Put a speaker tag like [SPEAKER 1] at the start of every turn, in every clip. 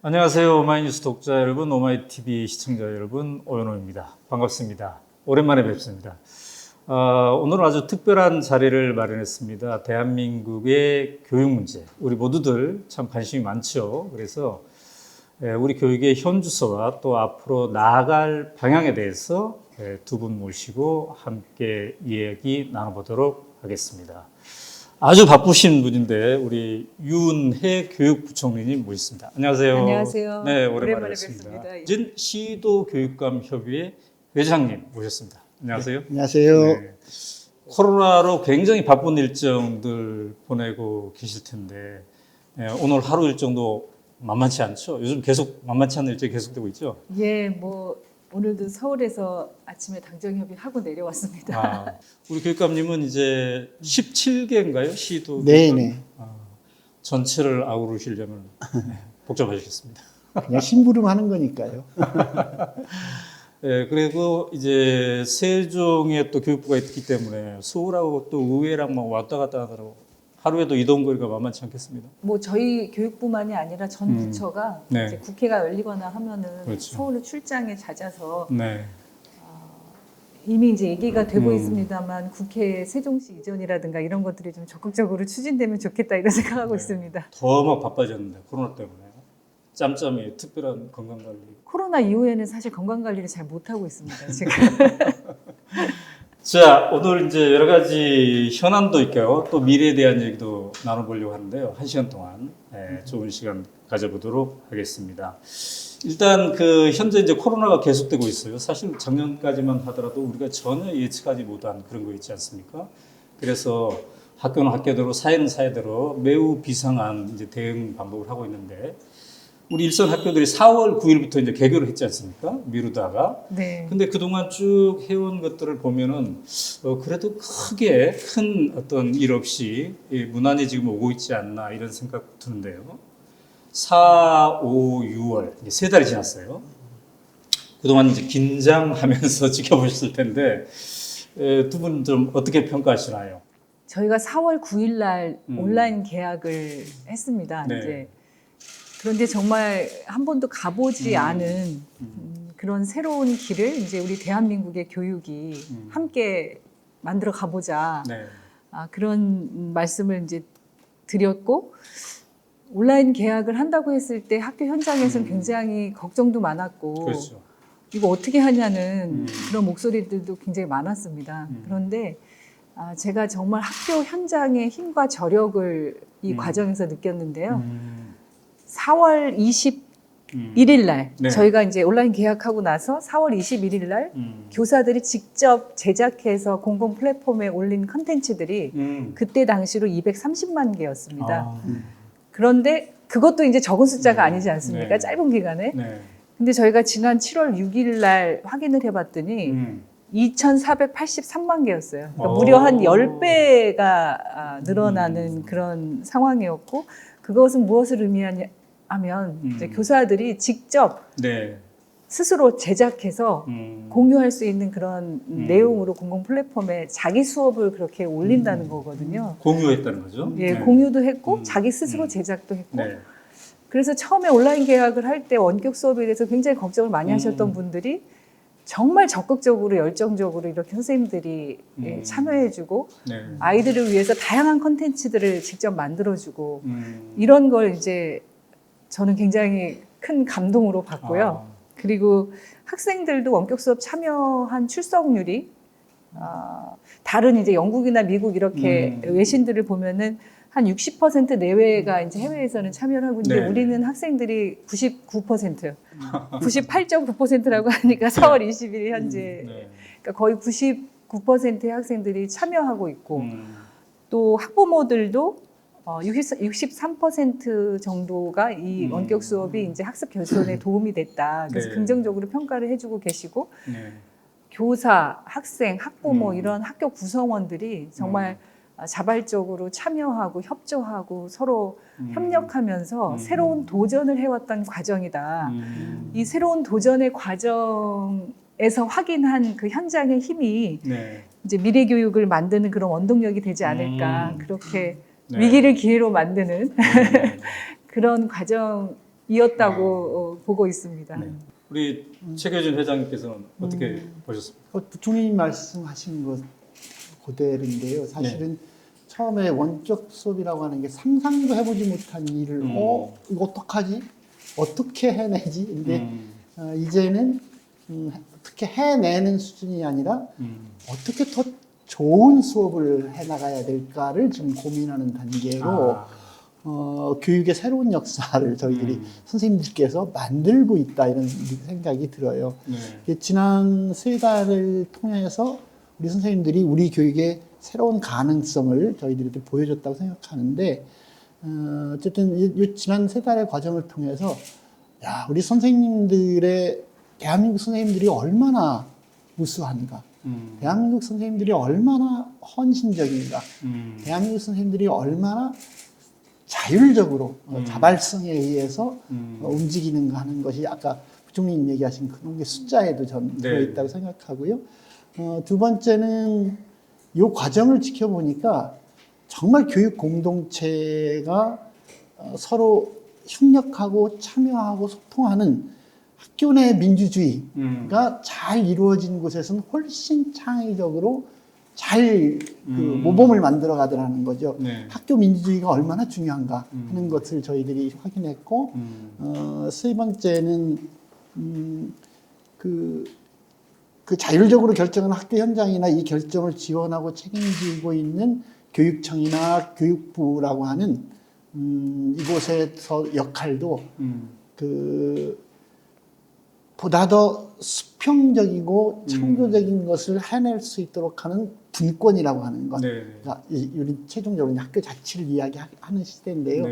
[SPEAKER 1] 안녕하세요. 오마이뉴스 독자 여러분, 오마이TV 시청자 여러분, 오연호입니다. 반갑습니다. 오랜만에 뵙습니다. 오늘 아주 특별한 자리를 마련했습니다. 대한민국의 교육 문제, 우리 모두들 참 관심이 많죠. 그래서 우리 교육의 현주소와 또 앞으로 나아갈 방향에 대해서 두 분 모시고 함께 이야기 나눠보도록 하겠습니다. 아주 바쁘신 분인데 우리 유은혜 교육부총리님 모셨습니다. 안녕하세요.
[SPEAKER 2] 안녕하세요.
[SPEAKER 1] 네, 오랜만에 뵙습니다. 이진 시도교육감협의회 회장님 모셨습니다. 안녕하세요.
[SPEAKER 3] 안녕하세요.
[SPEAKER 1] 네. 코로나로 굉장히 바쁜 일정들 보내고 계실 텐데 오늘 하루 일정도 만만치 않죠? 요즘 계속 만만치 않은 일정이 계속되고 있죠?
[SPEAKER 2] 예, 뭐 오늘도 서울에서 아침에 당정협의 하고 내려왔습니다.
[SPEAKER 1] 우리 교육감님은 이제 17개인가요? 시도
[SPEAKER 3] 네네.
[SPEAKER 1] 전체를 아우르시려면 복잡하시겠습니다.
[SPEAKER 3] 그냥 심부름하는 거니까요.
[SPEAKER 1] 네, 그리고 이제 세종에 또 교육부가 있기 때문에 서울하고 또 의회랑 막 왔다 갔다 하더라고. 하루에도 이동거리가 만만치 않겠습니다.
[SPEAKER 2] 뭐 저희 교육부만이 아니라 전 부처가
[SPEAKER 1] 네.
[SPEAKER 2] 이제 국회가 열리거나 하면은
[SPEAKER 1] 그렇죠.
[SPEAKER 2] 서울로 출장에 잦아서
[SPEAKER 1] 네.
[SPEAKER 2] 이미 이제 얘기가 되고 있습니다만 국회 세종시 이전이라든가 이런 것들이 좀 적극적으로 추진되면 좋겠다 이런 생각하고 있습니다.
[SPEAKER 1] 더 막 바빠졌는데 코로나 때문에 짬짬이 특별한 건강관리.
[SPEAKER 2] 코로나 이후에는 사실 건강관리를 잘 못하고 있습니다. 지금.
[SPEAKER 1] 자, 오늘 이제 여러 가지 현안도 있고요. 또 미래에 대한 얘기도 나눠보려고 하는데요. 1시간 동안 좋은 시간 가져보도록 하겠습니다. 일단 현재 이제 코로나가 계속되고 있어요. 사실 작년까지만 하더라도 우리가 전혀 예측하지 못한 그런 거 있지 않습니까? 그래서 학교는 학교대로 사회는 사회대로 매우 비상한 이제 대응 방법을 하고 있는데 우리 일선 학교들이 4월 9일부터 이제 개교를 했지 않습니까? 미루다가.
[SPEAKER 2] 네.
[SPEAKER 1] 근데 그동안 쭉 해온 것들을 보면은, 그래도 크게 큰 어떤 일 없이 무난히 지금 오고 있지 않나 이런 생각 드는데요. 4, 5, 6월, 이제 3달이 지났어요. 그동안 이제 긴장하면서 지켜보셨을 텐데, 두 분 좀 어떻게 평가하시나요?
[SPEAKER 2] 저희가 4월 9일 날 온라인 계약을 했습니다.
[SPEAKER 1] 네.
[SPEAKER 2] 이제 그런데 정말 한 번도 가보지 않은 그런 새로운 길을 이제 우리 대한민국의 교육이 함께 만들어 가보자.
[SPEAKER 1] 네.
[SPEAKER 2] 그런 말씀을 이제 드렸고 온라인 계약을 한다고 했을 때 학교 현장에서는 굉장히 걱정도 많았고
[SPEAKER 1] 그렇죠.
[SPEAKER 2] 이거 어떻게 하냐는 그런 목소리들도 굉장히 많았습니다. 그런데 제가 정말 학교 현장의 힘과 저력을 이 과정에서 느꼈는데요. 4월 21일 날
[SPEAKER 1] 네.
[SPEAKER 2] 저희가 이제 온라인 계약하고 나서 4월 21일 날 교사들이 직접 제작해서 공공 플랫폼에 올린 컨텐츠들이 그때 당시로 230만 개였습니다. 그런데 그것도 이제 적은 숫자가 아니지 않습니까?
[SPEAKER 1] 네.
[SPEAKER 2] 짧은 기간에.
[SPEAKER 1] 네.
[SPEAKER 2] 근데 저희가 지난 7월 6일 날 확인을 해봤더니 2,483만 개였어요. 그러니까 무려 한 10배가 늘어나는 그런 상황이었고 그것은 무엇을 의미하냐 하면 이제 교사들이 직접
[SPEAKER 1] 네.
[SPEAKER 2] 스스로 제작해서 공유할 수 있는 그런 내용으로 공공 플랫폼에 자기 수업을 그렇게 올린다는 거거든요.
[SPEAKER 1] 공유했다는 거죠?
[SPEAKER 2] 예,
[SPEAKER 1] 네.
[SPEAKER 2] 공유도 했고 자기 스스로 제작도 했고
[SPEAKER 1] 네.
[SPEAKER 2] 그래서 처음에 온라인 계약을 할 때 원격 수업에 대해서 굉장히 걱정을 많이 하셨던 분들이 정말 적극적으로 열정적으로 이렇게 선생님들이 참여해주고
[SPEAKER 1] 네.
[SPEAKER 2] 아이들을 위해서 다양한 컨텐츠들을 직접 만들어주고 이런 걸 이제 저는 굉장히 큰 감동으로 봤고요. 그리고 학생들도 원격 수업 참여한 출석률이 다른 이제 영국이나 미국 이렇게 외신들을 보면은 한 60% 내외가 이제 해외에서는 참여를 하고 있는데
[SPEAKER 1] 네.
[SPEAKER 2] 우리는 학생들이 99%, 98.9%라고 하니까 4월 20일 현재
[SPEAKER 1] 네.
[SPEAKER 2] 그러니까 거의 99%의 학생들이 참여하고 있고 또 학부모들도 63% 정도가 이 원격 수업이 이제 학습 개선에 도움이 됐다. 그래서
[SPEAKER 1] 네.
[SPEAKER 2] 긍정적으로 평가를 해주고 계시고
[SPEAKER 1] 네.
[SPEAKER 2] 교사, 학생, 학부모 이런 학교 구성원들이 정말 자발적으로 참여하고 협조하고 서로 협력하면서 새로운 도전을 해왔던 과정이다. 이 새로운 도전의 과정에서 확인한 그 현장의 힘이
[SPEAKER 1] 네.
[SPEAKER 2] 이제 미래 교육을 만드는 그런 원동력이 되지 않을까. 그렇게
[SPEAKER 1] 네.
[SPEAKER 2] 위기를 기회로 만드는 그런 과정이 이었다고 보고 있습니다.
[SPEAKER 1] 네. 우리 최교진 회장님께서는 어떻게 보셨습니까?
[SPEAKER 3] 부총리님 말씀하신 것 그대로인데요. 사실은 처음에 원격 수업이라고 하는 게 상상도 해보지 못한 일을 이거 어떡하지? 어떻게 해내지? 근데 이제는 어떻게 해내는 수준이 아니라 어떻게 더 좋은 수업을 해나가야 될까를 지금 고민하는 단계로 교육의 새로운 역사를 저희들이 선생님들께서 만들고 있다 이런 생각이 들어요.
[SPEAKER 1] 네.
[SPEAKER 3] 지난 3달을 통해서 우리 선생님들이 우리 교육의 새로운 가능성을 저희들한테 보여줬다고 생각하는데 어쨌든 이 지난 3달의 과정을 통해서 야, 우리 선생님들의 대한민국 선생님들이 얼마나 우수한가, 대한민국 선생님들이 얼마나 헌신적인가, 대한민국 선생님들이 얼마나 자율적으로 자발성에 의해서 움직이는가 하는 것이 아까 부총리님 얘기하신 그런 게 숫자에도 전 들어있다고 생각하고요. 두 번째는 이 과정을 지켜보니까 정말 교육 공동체가 서로 협력하고 참여하고 소통하는 학교 내 민주주의가 잘 이루어진 곳에서는 훨씬 창의적으로 잘 모범을 만들어 가더라는 거죠.
[SPEAKER 1] 네.
[SPEAKER 3] 학교 민주주의가 얼마나 중요한가 하는 것을 저희들이 확인했고, 세 번째는, 그 자율적으로 결정하는 학교 현장이나 이 결정을 지원하고 책임지고 있는 교육청이나 교육부라고 하는, 이곳에서 역할도, 보다 더 수평적이고 창조적인 것을 해낼 수 있도록 하는 분권이라고 하는 것. 그러니까 우리 최종적으로 학교 자치를 이야기하는 시대인데요.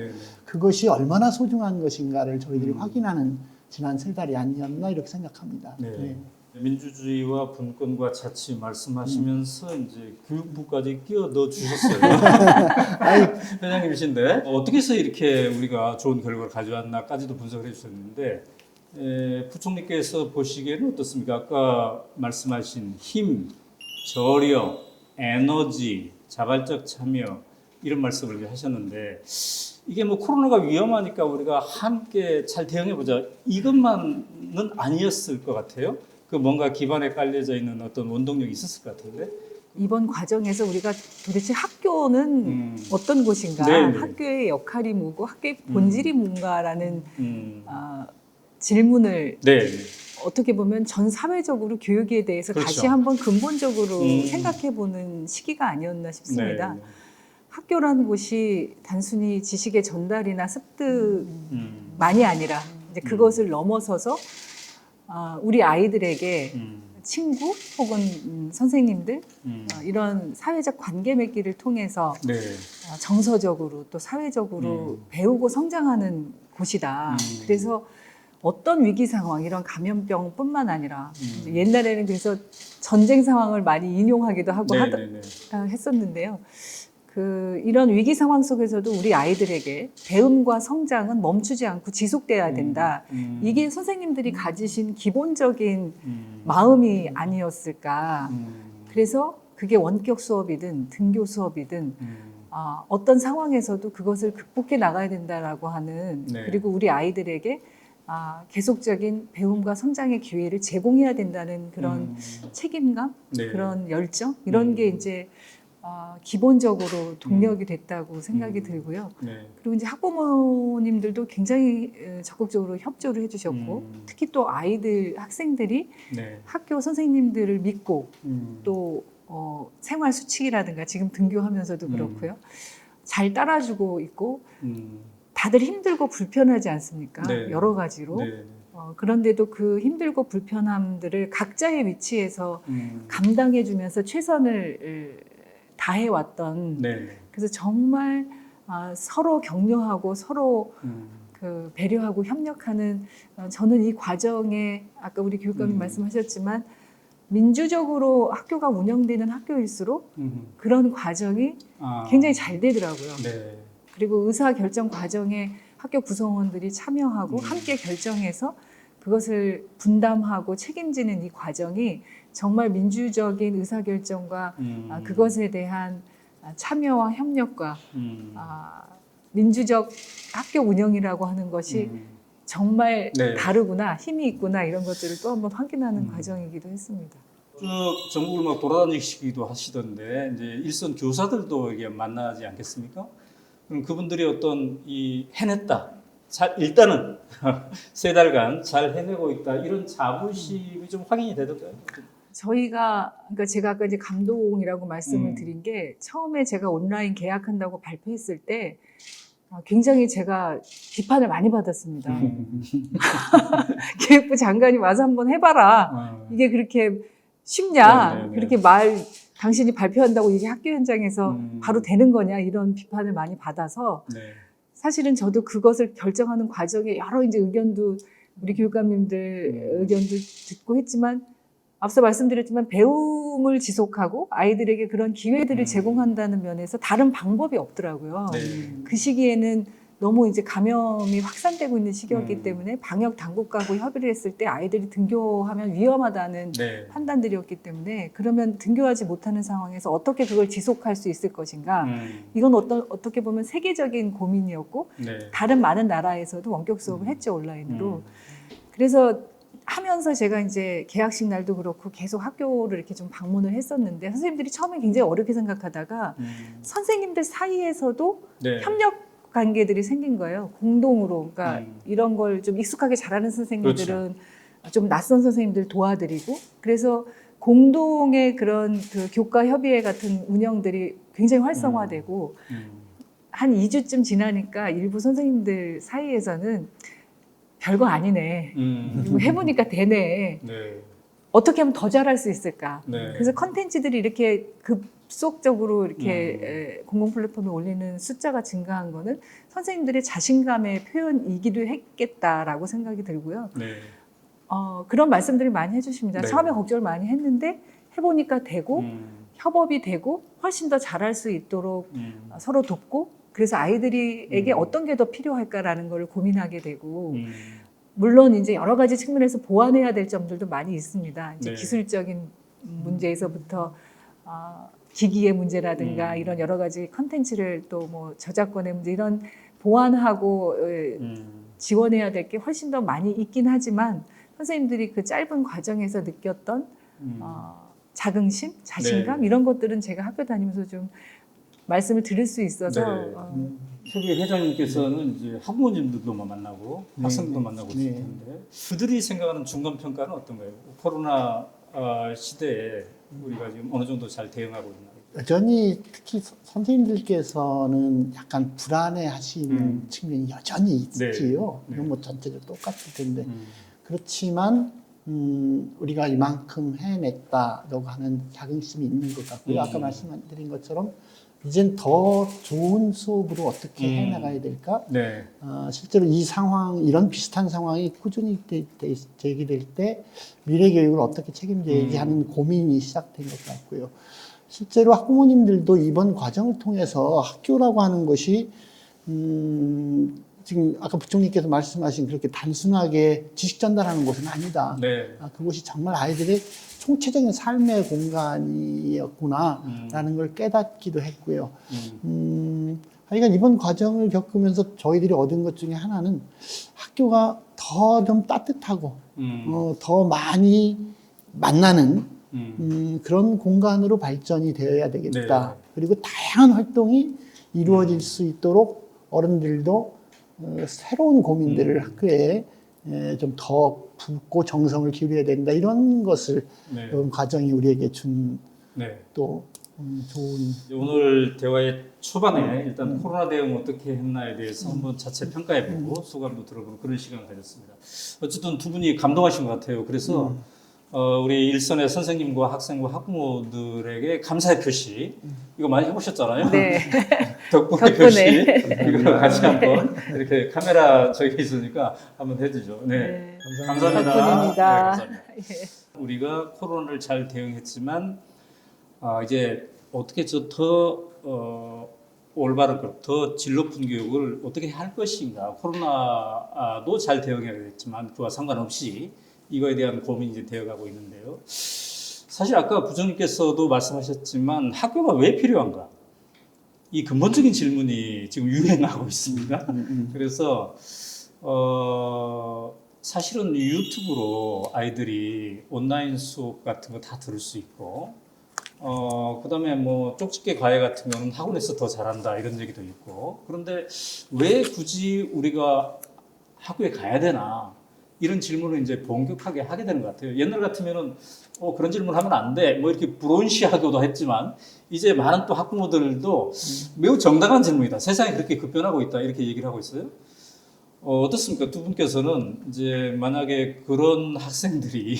[SPEAKER 3] 그것이 얼마나 소중한 것인가를 저희들이 확인하는 지난 3달이 아니었나 이렇게 생각합니다. 네.
[SPEAKER 1] 민주주의와 분권과 자치 말씀하시면서 이제 교육부까지 끼워 넣어 주셨어요. 회장님이신데 어떻게 해서 이렇게 우리가 좋은 결과를 가져왔나까지도 분석을 해주셨는데 부총리께서 보시기에는 어떻습니까? 아까 말씀하신 힘, 저력, 에너지, 자발적 참여 이런 말씀을 하셨는데 이게 뭐 코로나가 위험하니까 우리가 함께 잘 대응해보자 이것만은 아니었을 것 같아요. 그 뭔가 기반에 깔려져 있는 어떤 원동력이 있었을 것 같은데
[SPEAKER 2] 이번 과정에서 우리가 도대체 학교는 어떤 곳인가, 학교의 역할이 뭐고 학교의 본질이 뭔가라는 질문을 어떻게 보면 전 사회적으로 교육에 대해서 다시 한번 근본적으로 생각해보는 시기가 아니었나 싶습니다. 학교라는 곳이 단순히 지식의 전달이나 습득만이 아니라 이제 그것을 넘어서서 우리 아이들에게 친구 혹은 선생님들 이런 사회적 관계 맺기를 통해서 정서적으로 또 사회적으로 배우고 성장하는 곳이다. 그래서 어떤 위기 상황, 이런 감염병뿐만 아니라 옛날에는 그래서 전쟁 상황을 많이 인용하기도 하고 했었는데요. 이런 위기 상황 속에서도 우리 아이들에게 배움과 성장은 멈추지 않고 지속돼야 된다. 이게 선생님들이 가지신 기본적인 마음이 아니었을까. 그래서 그게 원격 수업이든 등교 수업이든 어떤 상황에서도 그것을 극복해 나가야 된다라고 하는 그리고 우리 아이들에게 계속적인 배움과 성장의 기회를 제공해야 된다는 그런 책임감, 그런 열정 이런 게 이제 기본적으로 동력이 됐다고 생각이 들고요. 그리고 이제 학부모님들도 굉장히 적극적으로 협조를 해주셨고 특히 또 아이들, 학생들이 학교 선생님들을 믿고 또 생활 수칙이라든가 지금 등교하면서도 그렇고요. 잘 따라주고 있고 다들 힘들고 불편하지 않습니까? 여러 가지로. 그런데도 그 힘들고 불편함들을 각자의 위치에서 감당해주면서 최선을 다해왔던 그래서 정말 서로 격려하고 서로 배려하고 협력하는 저는 이 과정에 아까 우리 교육감님 말씀하셨지만 민주적으로 학교가 운영되는 학교일수록 그런 과정이 굉장히 잘 되더라고요. 그리고 의사결정 과정에 학교 구성원들이 참여하고 함께 결정해서 그것을 분담하고 책임지는 이 과정이 정말 민주적인 의사결정과 그것에 대한 참여와 협력과 민주적 학교 운영이라고 하는 것이 정말
[SPEAKER 1] 네.
[SPEAKER 2] 다르구나, 힘이 있구나 이런 것들을 또 한번 확인하는 과정이기도 했습니다.
[SPEAKER 1] 쭉 전국을 막 돌아다니시기도 하시던데 이제 일선 교사들도 이게 만나지 않겠습니까? 그럼 그분들이 어떤 이 해냈다. 일단은 세 달간 잘 해내고 있다. 이런 자부심이 좀 확인이 되던가요?
[SPEAKER 2] 그러니까 제가 아까 이제 감동이라고 말씀을 드린 게 처음에 제가 온라인 계약한다고 발표했을 때 굉장히 제가 비판을 많이 받았습니다. 기획부 장관이 와서 한번 해봐라. 이게 그렇게 쉽냐?
[SPEAKER 1] 네네네.
[SPEAKER 2] 그렇게 당신이 발표한다고 이게 학교 현장에서 바로 되는 거냐? 이런 비판을 많이 받아서
[SPEAKER 1] 네.
[SPEAKER 2] 사실은 저도 그것을 결정하는 과정에 여러 이제 의견도 우리 교육감님들 의견도 듣고 했지만 앞서 말씀드렸지만 배움을 지속하고 아이들에게 그런 기회들을 제공한다는 면에서 다른 방법이 없더라고요.
[SPEAKER 1] 네.
[SPEAKER 2] 그 시기에는 너무 이제 감염이 확산되고 있는 시기였기 때문에 방역 당국하고 협의를 했을 때 아이들이 등교하면 위험하다는
[SPEAKER 1] 네.
[SPEAKER 2] 판단들이었기 때문에 그러면 등교하지 못하는 상황에서 어떻게 그걸 지속할 수 있을 것인가.
[SPEAKER 1] 음.
[SPEAKER 2] 이건 어떻게 보면 세계적인 고민이었고
[SPEAKER 1] 네.
[SPEAKER 2] 다른 많은 나라에서도 원격 수업을 했죠, 온라인으로. 그래서 하면서 제가 이제 개학식 날도 그렇고 계속 학교를 이렇게 좀 방문을 했었는데 선생님들이 처음에 굉장히 어렵게 생각하다가 선생님들 사이에서도
[SPEAKER 1] 네.
[SPEAKER 2] 협력 관계들이 생긴 거예요. 공동으로. 그러니까 이런 걸 좀 익숙하게 잘하는 선생님들은 좀 낯선 선생님들 도와드리고 그래서 공동의 그런 그 교과 협의회 같은 운영들이 굉장히 활성화되고 한 2주쯤 지나니까 일부 선생님들 사이에서는 별거 아니네. 이거 해보니까 되네.
[SPEAKER 1] 네.
[SPEAKER 2] 어떻게 하면 더 잘할 수 있을까?
[SPEAKER 1] 네.
[SPEAKER 2] 그래서 컨텐츠들이 이렇게 급속적으로 이렇게 공공 플랫폼에 올리는 숫자가 증가한 거는 선생님들의 자신감의 표현이기도 했겠다라고 생각이 들고요.
[SPEAKER 1] 네.
[SPEAKER 2] 그런 말씀들을 많이 해주십니다.
[SPEAKER 1] 네.
[SPEAKER 2] 처음에 걱정을 많이 했는데 해보니까 되고 협업이 되고 훨씬 더 잘할 수 있도록 서로 돕고 그래서 아이들에게 어떤 게 더 필요할까라는 걸 고민하게 되고 물론 이제 여러 가지 측면에서 보완해야 될 점들도 많이 있습니다. 이제
[SPEAKER 1] 네.
[SPEAKER 2] 기술적인 문제에서부터 기기의 문제라든가 이런 여러 가지 컨텐츠를 또 뭐 저작권의 문제 이런 보완하고 지원해야 될 게 훨씬 더 많이 있긴 하지만 선생님들이 그 짧은 과정에서 느꼈던 자긍심, 자신감
[SPEAKER 1] 네.
[SPEAKER 2] 이런 것들은 제가 학교 다니면서 좀 말씀을 드릴 수 있어서
[SPEAKER 1] 네. 협의 회장님께서는 이제 학부모님들도 만나고
[SPEAKER 3] 네.
[SPEAKER 1] 학생들도 만나고
[SPEAKER 3] 네.
[SPEAKER 1] 있을 텐데 그들이 생각하는 중간 평가는 어떤가요? 코로나 시대에 우리가 지금 어느 정도 잘 대응하고 있나요?
[SPEAKER 3] 여전히 특히 선생님들께서는 약간 불안해하시는 측면이 여전히 있지요.
[SPEAKER 1] 네.
[SPEAKER 3] 이건 뭐 전체적으로 똑같을 텐데 그렇지만 우리가 이만큼 해냈다라고 하는 자긍심이 있는 것 같고요. 아까 말씀드린 것처럼 이젠 더 좋은 수업으로 어떻게 해나가야 될까?
[SPEAKER 1] 네.
[SPEAKER 3] 실제로 이 상황, 이런 비슷한 상황이 꾸준히 제기될 때 미래 교육을 어떻게 책임져야지 하는 고민이 시작된 것 같고요. 실제로 학부모님들도 이번 과정을 통해서 학교라고 하는 것이 지금 아까 부총리께서 말씀하신 그렇게 단순하게 지식 전달하는 곳은 아니다.
[SPEAKER 1] 네.
[SPEAKER 3] 그것이 정말 아이들의 총체적인 삶의 공간이었구나라는 걸 깨닫기도 했고요. 하여간 이번 과정을 겪으면서 저희들이 얻은 것 중에 하나는 학교가 더 좀 따뜻하고 더 많이 만나는 그런 공간으로 발전이 되어야 되겠다.
[SPEAKER 1] 네.
[SPEAKER 3] 그리고 다양한 활동이 이루어질 수 있도록 어른들도 새로운 고민들을 학교에 좀 더 붓고 정성을 기울여야 된다. 이런 것을
[SPEAKER 1] 네.
[SPEAKER 3] 이번 과정이 우리에게 준 또
[SPEAKER 1] 네.
[SPEAKER 3] 좋은
[SPEAKER 1] 오늘 대화의 초반에 일단 코로나 대응 어떻게 했나에 대해서 한번 자체 평가해보고 소감도 들어보는 그런 시간을 가졌습니다. 어쨌든 두 분이 감동하신 것 같아요. 그래서 우리 일선의 선생님과 학생과 학부모들에게 감사의 표시 이거 많이 해보셨잖아요.
[SPEAKER 2] 네.
[SPEAKER 1] 덕분의 표시 이거 같이 한번 이렇게 카메라 저기 있으니까 한번 해주죠. 네, 감사합니다.
[SPEAKER 2] 덕분입니다.
[SPEAKER 1] 네, 감사합니다. 우리가 코로나를 잘 대응했지만 이제 어떻게 더 올바른 더 질 높은 교육을 어떻게 할 것인가. 코로나도 잘 대응해야겠지만 그와 상관없이 이거에 대한 고민이 이제 되어가고 있는데요. 사실 아까 부총리께서도 말씀하셨지만 학교가 왜 필요한가? 이 근본적인 질문이 지금 유행하고 있습니다. 그래서 사실은 유튜브로 아이들이 온라인 수업 같은 거 다 들을 수 있고, 그다음에 뭐 쪽집게 과외 같은 경우는 학원에서 더 잘한다 이런 얘기도 있고, 그런데 왜 굳이 우리가 학교에 가야 되나? 이런 질문을 이제 본격하게 하게 되는 것 같아요. 옛날 같으면은 그런 질문 하면 안 돼. 뭐 이렇게 불온시하기도 했지만 이제 많은 또 학부모들도 매우 정당한 질문이다. 세상이 그렇게 급변하고 있다. 이렇게 얘기를 하고 있어요. 어떻습니까? 두 분께서는 이제 만약에 그런 학생들이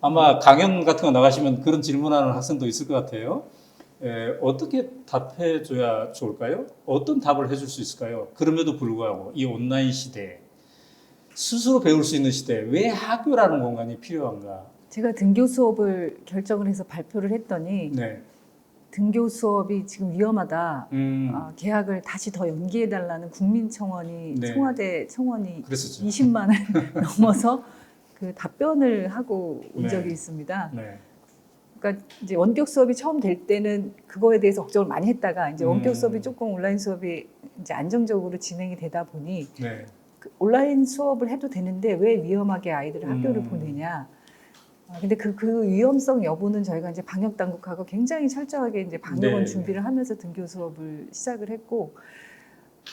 [SPEAKER 1] 아마 강연 같은 거 나가시면 그런 질문하는 학생도 있을 것 같아요. 어떻게 답해줘야 좋을까요? 어떤 답을 해줄 수 있을까요? 그럼에도 불구하고 이 온라인 시대에 스스로 배울 수 있는 시대에 왜 학교라는 공간이 필요한가?
[SPEAKER 2] 제가 등교 수업을 결정을 해서 발표를 했더니
[SPEAKER 1] 네.
[SPEAKER 2] 등교 수업이 지금 위험하다.
[SPEAKER 1] 음,
[SPEAKER 2] 계약을 다시 더 연기해달라는 국민청원이
[SPEAKER 1] 네.
[SPEAKER 2] 청와대 청원이
[SPEAKER 1] 그랬었죠.
[SPEAKER 2] 20만을 넘어서 그 답변을 하고 온
[SPEAKER 1] 네.
[SPEAKER 2] 적이 있습니다.
[SPEAKER 1] 네.
[SPEAKER 2] 그러니까 이제 원격 수업이 처음 될 때는 그거에 대해서 걱정을 많이 했다가 이제 원격 수업이 조금 온라인 수업이 이제 안정적으로 진행이 되다 보니
[SPEAKER 1] 네.
[SPEAKER 2] 그 온라인 수업을 해도 되는데 왜 위험하게 아이들을 학교를 보내냐. 근데 그 위험성 여부는 저희가 이제 방역 당국하고 굉장히 철저하게 이제 방역은
[SPEAKER 1] 네.
[SPEAKER 2] 준비를 하면서 등교 수업을 시작을 했고,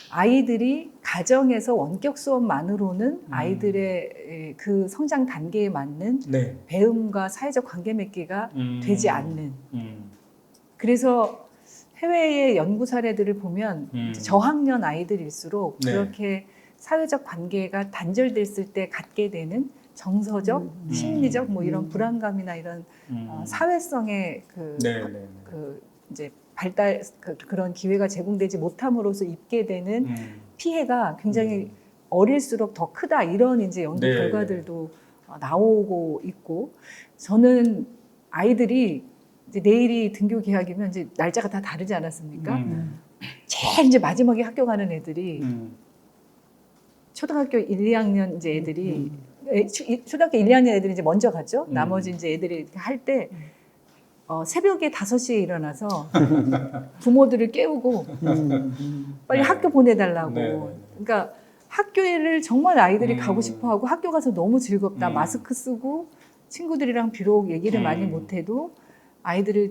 [SPEAKER 2] 아이들이 가정에서 원격 수업만으로는 아이들의 그 성장 단계에 맞는
[SPEAKER 1] 네.
[SPEAKER 2] 배움과 사회적 관계 맺기가 되지 않는.
[SPEAKER 1] 음.
[SPEAKER 2] 그래서 해외의 연구 사례들을 보면 이제 저학년 아이들일수록
[SPEAKER 1] 네.
[SPEAKER 2] 그렇게 사회적 관계가 단절됐을 때 갖게 되는 정서적, 심리적 뭐 이런 불안감이나 이런 사회성의
[SPEAKER 1] 네. 네.
[SPEAKER 2] 그 이제 발달 그런 기회가 제공되지 못함으로써 입게 되는 피해가 굉장히 어릴수록 더 크다, 이런 이제 연구
[SPEAKER 1] 네.
[SPEAKER 2] 결과들도 나오고 있고, 저는 아이들이 이제 내일이 등교 개학이면 이제 날짜가 다 다르지 않았습니까? 제일 이제 마지막에 학교 가는 애들이 초등학교 1, 2학년 이제 애들이 초등학교 1, 2학년 애들이 이제 먼저 갔죠. 나머지 이제 애들이 이렇게 할 때 새벽에 5시에 일어나서 부모들을 깨우고 빨리
[SPEAKER 1] 네.
[SPEAKER 2] 학교 보내달라고.
[SPEAKER 1] 네.
[SPEAKER 2] 그러니까 학교를 정말 아이들이 가고 싶어하고 학교 가서 너무 즐겁다. 마스크 쓰고 친구들이랑 비록 얘기를 많이 못해도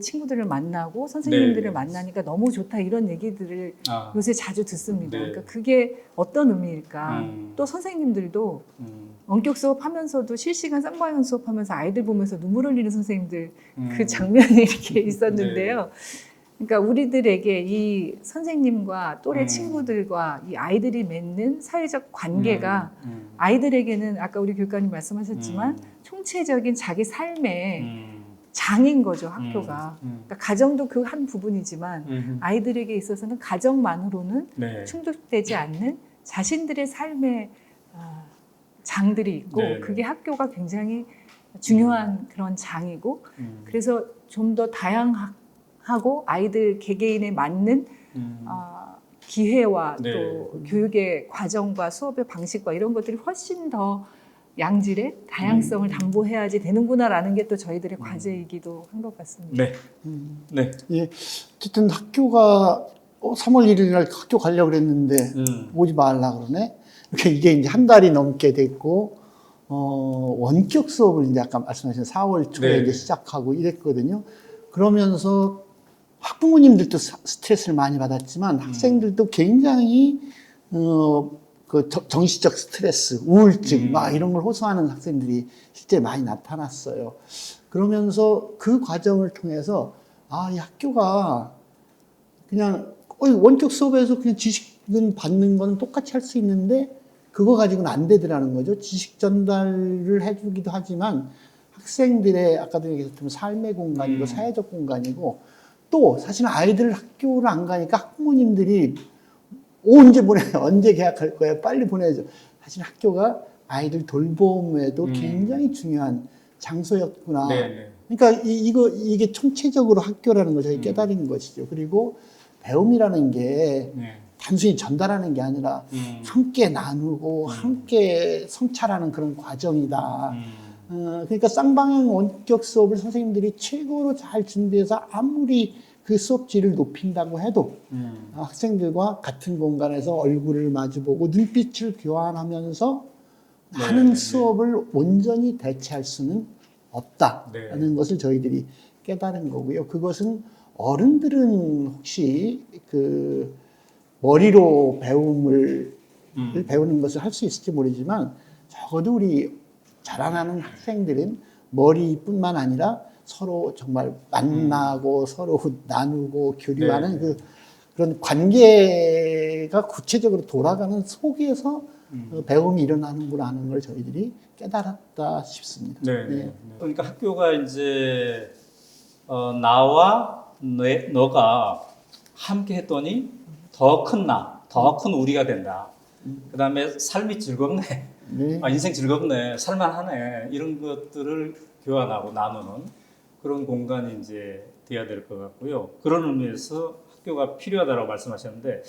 [SPEAKER 2] 친구들을 만나고 선생님들을
[SPEAKER 1] 네.
[SPEAKER 2] 만나니까 너무 좋다, 이런 얘기들을 요새 자주 듣습니다.
[SPEAKER 1] 네.
[SPEAKER 2] 그러니까 그게 어떤 의미일까? 또 선생님들도 원격 수업하면서도 실시간 쌍방향 수업하면서 아이들 보면서 눈물 흘리는 선생님들 그 장면이 이렇게 있었는데요. 그러니까 우리들에게 이 선생님과 또래 친구들과 이 아이들이 맺는 사회적 관계가 아이들에게는 아까 우리 교육관님 말씀하셨지만 총체적인 자기 삶의 장인 거죠, 학교가. 그러니까 가정도 그 한 부분이지만 아이들에게 있어서는 가정만으로는
[SPEAKER 1] 네.
[SPEAKER 2] 충족되지 않는 자신들의 삶의 장들이 있고,
[SPEAKER 1] 네.
[SPEAKER 2] 그게 학교가 굉장히 중요한 그런 장이고, 그래서 좀 더 다양하고 아이들 개개인에 맞는 기회와
[SPEAKER 1] 네.
[SPEAKER 2] 또 교육의 과정과 수업의 방식과 이런 것들이 훨씬 더 양질의 다양성을 담보해야지 되는구나라는 게 또 저희들의 과제이기도 한 것 같습니다.
[SPEAKER 1] 네. 네.
[SPEAKER 3] 예, 어쨌든 학교가 3월 1일 날 학교 가려고 그랬는데 오지 말라 그러네. 그러니까 이게 이제 한 달이 넘게 됐고, 원격 수업을 이제 아까 말씀하신 4월 초에
[SPEAKER 1] 네.
[SPEAKER 3] 이제 시작하고 이랬거든요. 그러면서 학부모님들도 스트레스를 많이 받았지만 학생들도 굉장히 그 정신적 스트레스, 우울증 막 이런 걸 호소하는 학생들이 실제 많이 나타났어요. 그러면서 그 과정을 통해서 이 학교가 그냥 원격 수업에서 그냥 지식은 받는 건 똑같이 할 수 있는데 그거 가지고는 안 되더라는 거죠. 지식 전달을 해주기도 하지만 학생들의 아까도 얘기했지만 삶의 공간이고 사회적 공간이고, 또 사실은 아이들 학교를 안 가니까 학부모님들이 언제 보내요? 언제 계약할 거예요? 빨리 보내야죠. 사실 학교가 아이들 돌봄에도 굉장히 중요한 장소였구나.
[SPEAKER 1] 네.
[SPEAKER 3] 그러니까 이게 총체적으로 학교라는 걸 저희 깨달은 것이죠. 그리고 배움이라는 게 단순히 전달하는 게 아니라 함께 나누고 함께 성찰하는 그런 과정이다. 그러니까 쌍방향 원격 수업을 선생님들이 최고로 잘 준비해서 아무리 그 수업질을 높인다고 해도 학생들과 같은 공간에서 얼굴을 마주보고 눈빛을 교환하면서 하는 수업을 온전히 대체할 수는 없다라는 것을 저희들이 깨달은 거고요. 그것은 어른들은 혹시 그 머리로 배움을 배우는 것을 할 수 있을지 모르지만 적어도 우리 자라나는 학생들은 머리뿐만 아니라 서로 정말 만나고 서로 나누고 교류하는 그런 관계가 구체적으로 돌아가는 속에서 배움이 일어나는구나 하는 걸 저희들이 깨달았다 싶습니다. 네.
[SPEAKER 1] 그러니까 학교가 이제 나와 너가 함께 했더니 더 큰 나, 더 큰 우리가 된다. 그다음에 삶이 즐겁네.
[SPEAKER 3] 네.
[SPEAKER 1] 인생 즐겁네. 살만하네. 이런 것들을 교환하고 나누는 그런 공간이 이제 돼야 될 것 같고요. 그런 의미에서 학교가 필요하다고 말씀하셨는데,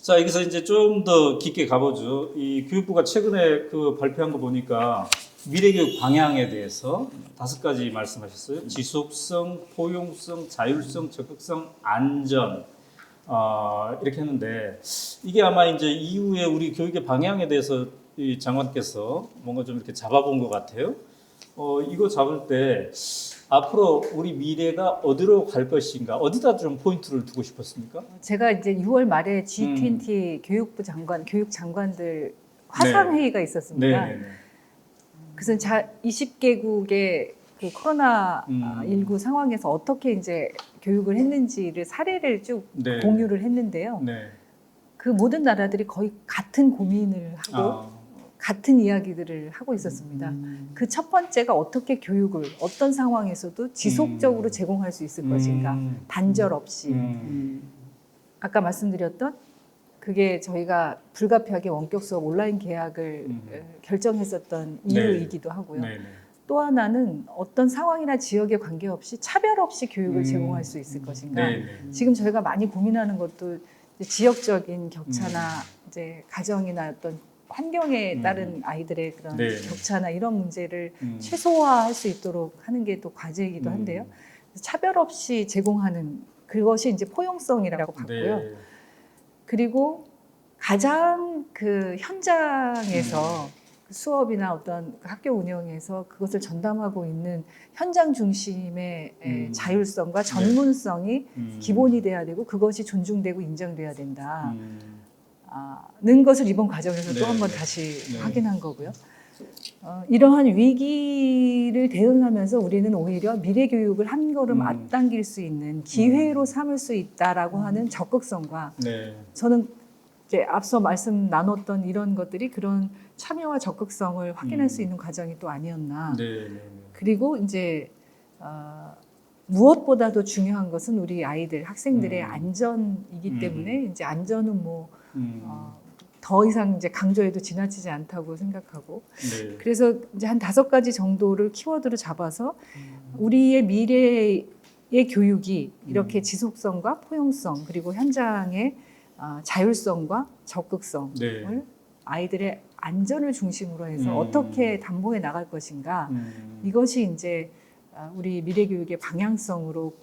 [SPEAKER 1] 자, 여기서 이제 좀 더 깊게 가보죠. 이 교육부가 최근에 그 발표한 거 보니까 미래교육 방향에 대해서 5가지 말씀하셨어요. 지속성, 포용성, 자율성, 적극성, 안전. 이렇게 했는데, 이게 아마 이제 이후에 우리 교육의 방향에 대해서 이 장관께서 뭔가 좀 이렇게 잡아본 것 같아요. 이거 잡을 때 앞으로 우리 미래가 어디로 갈 것인가, 어디다 좀 포인트를 두고 싶었습니까?
[SPEAKER 2] 제가 이제 6월 말에 G20 교육부 장관, 교육 장관들 화상 회의가 있었습니다.
[SPEAKER 1] 네.
[SPEAKER 2] 그래서 20개국의 그 코로나19 상황에서 어떻게 이제 교육을 했는지를 사례를 쭉 공유를 했는데요. 그 모든 나라들이 거의 같은 고민을 하고 같은 이야기들을 하고 있었습니다. 그 첫 번째가 어떻게 교육을 어떤 상황에서도 지속적으로 제공할 수 있을 것인가, 단절 없이. 아까 말씀드렸던 그게 저희가 불가피하게 원격 수업 온라인 계약을 결정했었던 이유이기도 하고요. 또 하나는 어떤 상황이나 지역에 관계없이 차별 없이 교육을 제공할 수 있을 것인가. 지금 저희가 많이 고민하는 것도 이제 지역적인 격차나 이제 가정이나 어떤 환경에 따른 아이들의 그런 격차나 이런 문제를 최소화할 수 있도록 하는 게 또 과제이기도 한데요. 차별 없이 제공하는 그것이 이제 포용성이라고 봤고요. 그리고 가장 그 현장에서 수업이나 어떤 학교 운영에서 그것을 전담하고 있는 현장 중심의 자율성과 전문성이 기본이 돼야 되고 그것이 존중되고 인정돼야 된다. 는 것을 이번 과정에서 또 한 번 다시 확인한 거고요. 이러한 위기를 대응하면서 우리는 오히려 미래 교육을 한 걸음 앞당길 수 있는 기회로 삼을 수 있다라고 하는 적극성과 저는 이제 앞서 말씀 나눴던 이런 것들이 그런 참여와 적극성을 확인할 수 있는 과정이 또 아니었나. 그리고 이제 무엇보다도 중요한 것은 우리 아이들, 학생들의 안전이기 때문에 이제 안전은 뭐 더 이상 이제 강조해도 지나치지 않다고 생각하고 그래서 이제 한 5가지 정도를 키워드로 잡아서 우리의 미래의 교육이 이렇게 지속성과 포용성 그리고 현장의 자율성과 적극성을 아이들의 안전을 중심으로 해서 어떻게 담보해 나갈 것인가 이것이 이제 우리 미래교육의 방향성으로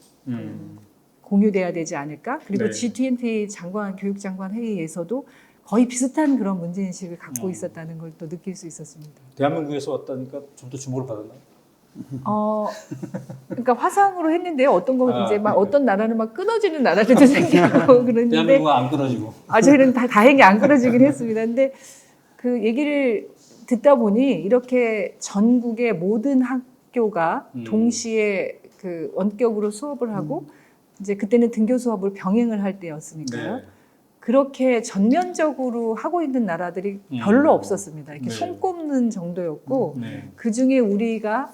[SPEAKER 2] 공유돼야 되지 않을까. 그리고 G20 장관, 교육장관 회의에서도 거의 비슷한 그런 문제인식을 갖고 있었다는 걸 또 느낄 수 있었습니다.
[SPEAKER 1] 대한민국에서 왔다니까 좀 더 주목을 받았나요?
[SPEAKER 2] 그러니까 화상으로 했는데요. 어떤 거 이제 막 어떤 나라는 막 끊어지는 나라들도 생기고 그랬는데
[SPEAKER 1] 대한민국은 안 끊어지고.
[SPEAKER 2] 저희는 다행히 안 끊어지긴 했습니다. 근데 그 얘기를 듣다 보니 이렇게 전국의 모든 학교가 동시에 그 원격으로 수업을 하고 이제 그때는 등교 수업을 병행을 할 때였으니까요. 그렇게 전면적으로 하고 있는 나라들이 별로 없었습니다. 이렇게 손꼽는 정도였고 그 중에 우리가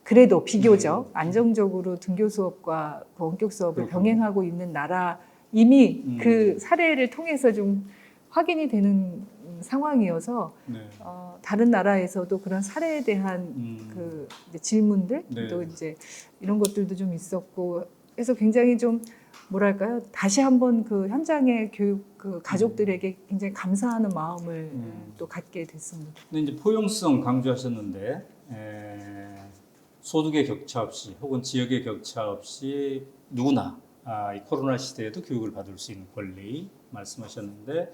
[SPEAKER 2] 그래도 비교적 안정적으로 등교 수업과 원격 수업을 병행하고 있는 나라 이미 그 사례를 통해서 좀 확인이 되는 상황이어서 다른 나라에서도 그런 사례에 대한 그 이제 질문들 또 이제 이런 것들도 좀 있었고 그래서 굉장히 좀 뭐랄까요 다시 한번 그 현장의 교육 그 가족들에게 굉장히 감사하는 마음을 또 갖게 됐습니다.
[SPEAKER 1] 근데 이제 포용성 강조하셨는데 소득의 격차 없이 혹은 지역의 격차 없이 누구나 이 코로나 시대에도 교육을 받을 수 있는 권리 말씀하셨는데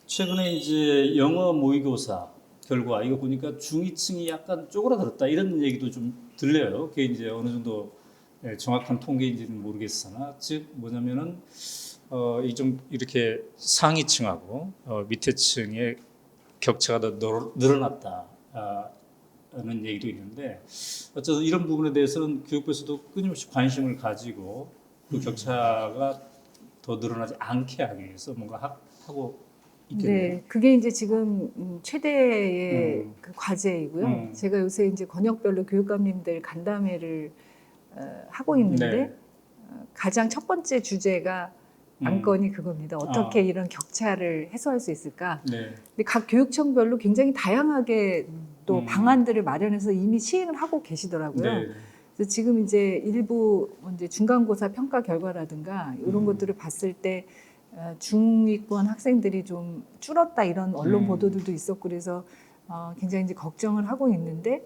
[SPEAKER 1] 최근에 이제 영어 모의고사 결과 이거 보니까 중위층이 약간 쪼그라들었다 이런 얘기도 좀 들려요. 그게 이제 어느 정도 정확한 통계인지는 모르겠으나 즉 뭐냐면은 이 좀 이렇게 상위층하고 밑에 층의 격차가 더 늘어났다. 라는 얘기도 있는데 어쨌든 이런 부분에 대해서는 교육부에서도 끊임없이 관심을 가지고 그 격차가 더 늘어나지 않게 하기 위해서 뭔가 하고 있겠네요.
[SPEAKER 2] 네, 그게 이제 지금 최대의 그 과제이고요.
[SPEAKER 1] 음.
[SPEAKER 2] 제가 요새 이제 권역별로 교육감님들 간담회를 하고 있는데
[SPEAKER 1] 네.
[SPEAKER 2] 가장 첫 번째 주제가 안건이 그겁니다. 어떻게 이런 격차를 해소할 수 있을까?
[SPEAKER 1] 네.
[SPEAKER 2] 근데 각 교육청별로 굉장히 다양하게 또 방안들을 마련해서 이미 시행을 하고 계시더라고요.
[SPEAKER 1] 네.
[SPEAKER 2] 그래서 지금 이제 일부 이제 중간고사 평가 결과라든가 이런 것들을 봤을 때 중위권 학생들이 좀 줄었다 이런 언론 보도들도 있었고 그래서 굉장히 이제 걱정을 하고 있는데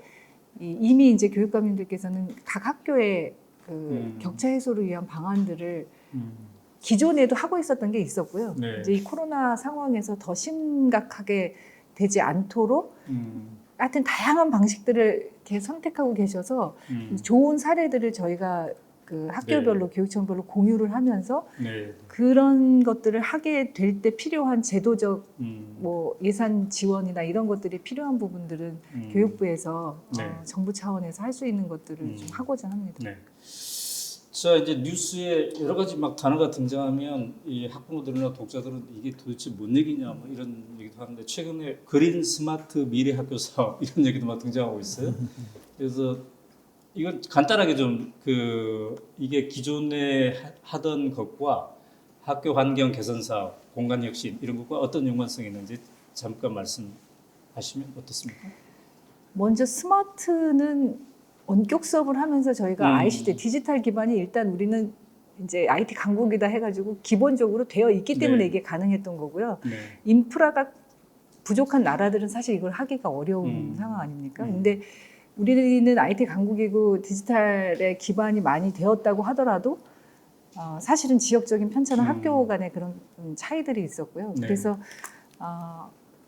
[SPEAKER 2] 이미 이제 교육감님들께서는 각 학교의 그 격차 해소를 위한 방안들을 기존에도 하고 있었던 게 있었고요.
[SPEAKER 1] 네.
[SPEAKER 2] 이제 이 코로나 상황에서 더 심각하게 되지 않도록 하여튼 다양한 방식들을 이렇게 선택하고 계셔서 좋은 사례들을 저희가 그 학교별로 교육청별로 공유를 하면서
[SPEAKER 1] 네.
[SPEAKER 2] 그런 것들을 하게 될 때 필요한 제도적 뭐 예산 지원이나 이런 것들이 필요한 부분들은 교육부에서
[SPEAKER 1] 네.
[SPEAKER 2] 정부 차원에서 할 수 있는 것들을 좀 하고자 합니다.
[SPEAKER 1] 네. 자 이제 뉴스에 여러 가지 막 단어가 등장하면 이 학부모들이나 독자들은 이게 도대체 뭔 얘기냐 뭐 이런 얘기도 하는데 최근에 그린 스마트 미래 학교 사업 이런 얘기도 막 등장하고 있어요. 그래서 이건 간단하게 좀 이게 기존에 하던 것과 학교 환경 개선 사업, 공간 혁신 이런 것과 어떤 연관성이 있는지 잠깐 말씀하시면 어떻습니까?
[SPEAKER 2] 먼저 스마트는 원격 수업을 하면서 저희가 ICT 디지털 기반이 일단 우리는 이제 IT 강국이다 해가지고 기본적으로 되어 있기 때문에
[SPEAKER 1] 네.
[SPEAKER 2] 이게 가능했던 거고요.
[SPEAKER 1] 네.
[SPEAKER 2] 인프라가 부족한 나라들은 사실 이걸 하기가 어려운 상황 아닙니까? 근데 우리는 IT 강국이고 디지털의 기반이 많이 되었다고 하더라도 사실은 지역적인 편차나 학교 간의 그런 차이들이 있었고요.
[SPEAKER 1] 네.
[SPEAKER 2] 그래서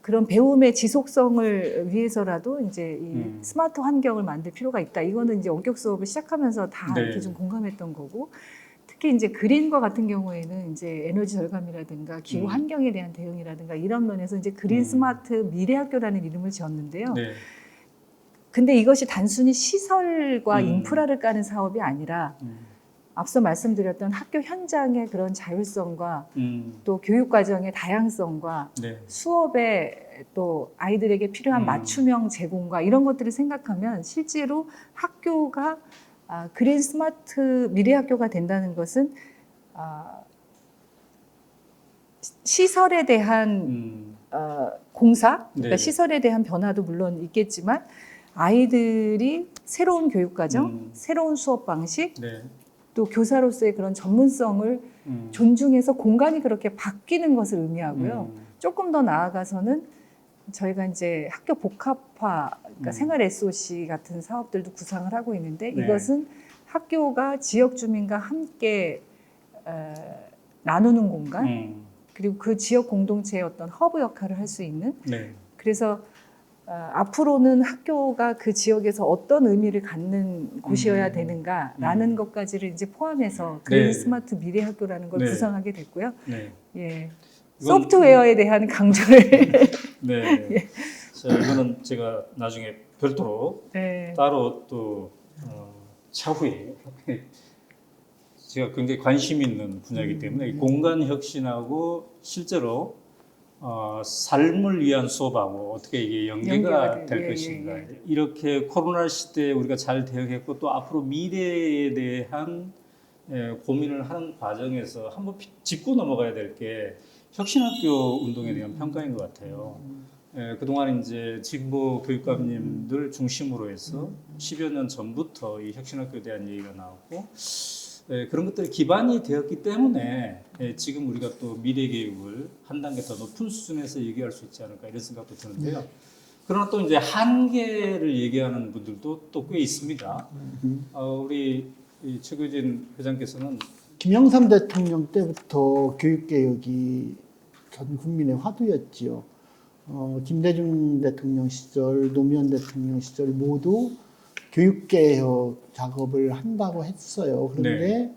[SPEAKER 2] 그런 배움의 지속성을 위해서라도 이제 이 스마트 환경을 만들 필요가 있다. 이거는 이제 원격 수업을 시작하면서 다
[SPEAKER 1] 네.
[SPEAKER 2] 이렇게 좀 공감했던 거고, 특히 이제 그린과 같은 경우에는 이제 에너지 절감이라든가 기후 환경에 대한 대응이라든가 이런 면에서 이제 그린 스마트 미래 학교라는 이름을 지었는데요.
[SPEAKER 1] 네.
[SPEAKER 2] 근데 이것이 단순히 시설과 인프라를 까는 사업이 아니라 앞서 말씀드렸던 학교 현장의 그런 자율성과 또 교육 과정의 다양성과
[SPEAKER 1] 네.
[SPEAKER 2] 수업에 또 아이들에게 필요한 맞춤형 제공과 이런 것들을 생각하면 실제로 학교가 그린 스마트 미래 학교가 된다는 것은 시설에 대한 공사, 그러니까
[SPEAKER 1] 네.
[SPEAKER 2] 시설에 대한 변화도 물론 있겠지만 아이들이 새로운 교육 과정, 새로운 수업 방식,
[SPEAKER 1] 네.
[SPEAKER 2] 또 교사로서의 그런 전문성을 존중해서 공간이 그렇게 바뀌는 것을 의미하고요. 조금 더 나아가서는 저희가 이제 학교 복합화, 그러니까 생활 SOC 같은 사업들도 구상을 하고 있는데
[SPEAKER 1] 네.
[SPEAKER 2] 이것은 학교가 지역 주민과 함께 나누는 공간, 그리고 그 지역 공동체의 어떤 허브 역할을 할 수 있는.
[SPEAKER 1] 네.
[SPEAKER 2] 그래서 앞으로는 학교가 그 지역에서 어떤 의미를 갖는 곳이어야 되는가라는 것까지를 이제 포함해서 그린
[SPEAKER 1] 네.
[SPEAKER 2] 스마트 미래 학교라는 걸
[SPEAKER 1] 네.
[SPEAKER 2] 구상하게 됐고요.
[SPEAKER 1] 네.
[SPEAKER 2] 예.
[SPEAKER 1] 이건-
[SPEAKER 2] 소프트웨어에 대한 강조를
[SPEAKER 1] 네. 자, 이거는 제가 나중에 별도로
[SPEAKER 2] 네.
[SPEAKER 1] 따로 또 차후에 제가 굉장히 관심 있는 분야이기 때문에 이 공간 혁신하고 실제로 삶을 위한 수업하고 어떻게 이게
[SPEAKER 2] 연계가
[SPEAKER 1] 연계가 될
[SPEAKER 2] 예,
[SPEAKER 1] 것인가.
[SPEAKER 2] 예.
[SPEAKER 1] 이렇게 코로나 시대에 우리가 잘 대응했고 또 앞으로 미래에 대한 고민을 하는 과정에서 한번 짚고 넘어가야 될 게 혁신학교 운동에 대한 평가인 것 같아요. 그동안 이제 진보 교육감님들 중심으로 해서 10여 년 전부터 이 혁신학교에 대한 얘기가 나왔고 그런 것들이 기반이 되었기 때문에 지금 우리가 또 미래 교육을 한 단계 더 높은 수준에서 얘기할 수 있지 않을까 이런 생각도 드는데요. 그러나 또 이제 한계를 얘기하는 분들도 또 꽤 있습니다. 우리 이 최규진 회장께서는
[SPEAKER 3] 김영삼 대통령 때부터 교육개혁이 전 국민의 화두였지요. 김대중 대통령 시절, 노무현 대통령 시절 모두 교육개혁 작업을 한다고 했어요. 그런데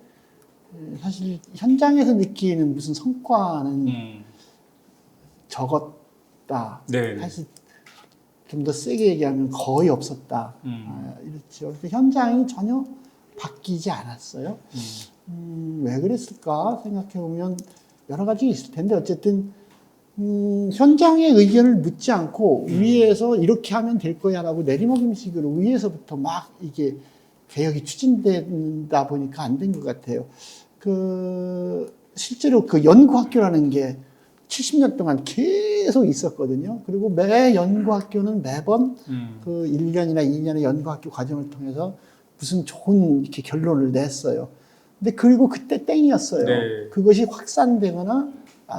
[SPEAKER 3] 사실 현장에서 느끼는 무슨 성과는 적었다.
[SPEAKER 1] 네.
[SPEAKER 3] 사실 좀 더 세게 얘기하면 거의 없었다. 이렇죠. 그래서 현장이 전혀 바뀌지 않았어요. 왜 그랬을까 생각해보면 여러 가지 있을 텐데 어쨌든 현장의 의견을 묻지 않고 위에서 이렇게 하면 될 거야라고 내리먹임식으로 위에서부터 막 이게 개혁이 추진된다 보니까 안 된 것 같아요. 실제로 그 연구학교라는 게 70년 동안 계속 있었거든요. 그리고 매 연구학교는 매번 그 1년이나 2년의 연구학교 과정을 통해서 무슨 좋은 이렇게 결론을 냈어요. 근데 그리고 그때 땡이었어요.
[SPEAKER 1] 네.
[SPEAKER 3] 그것이 확산되거나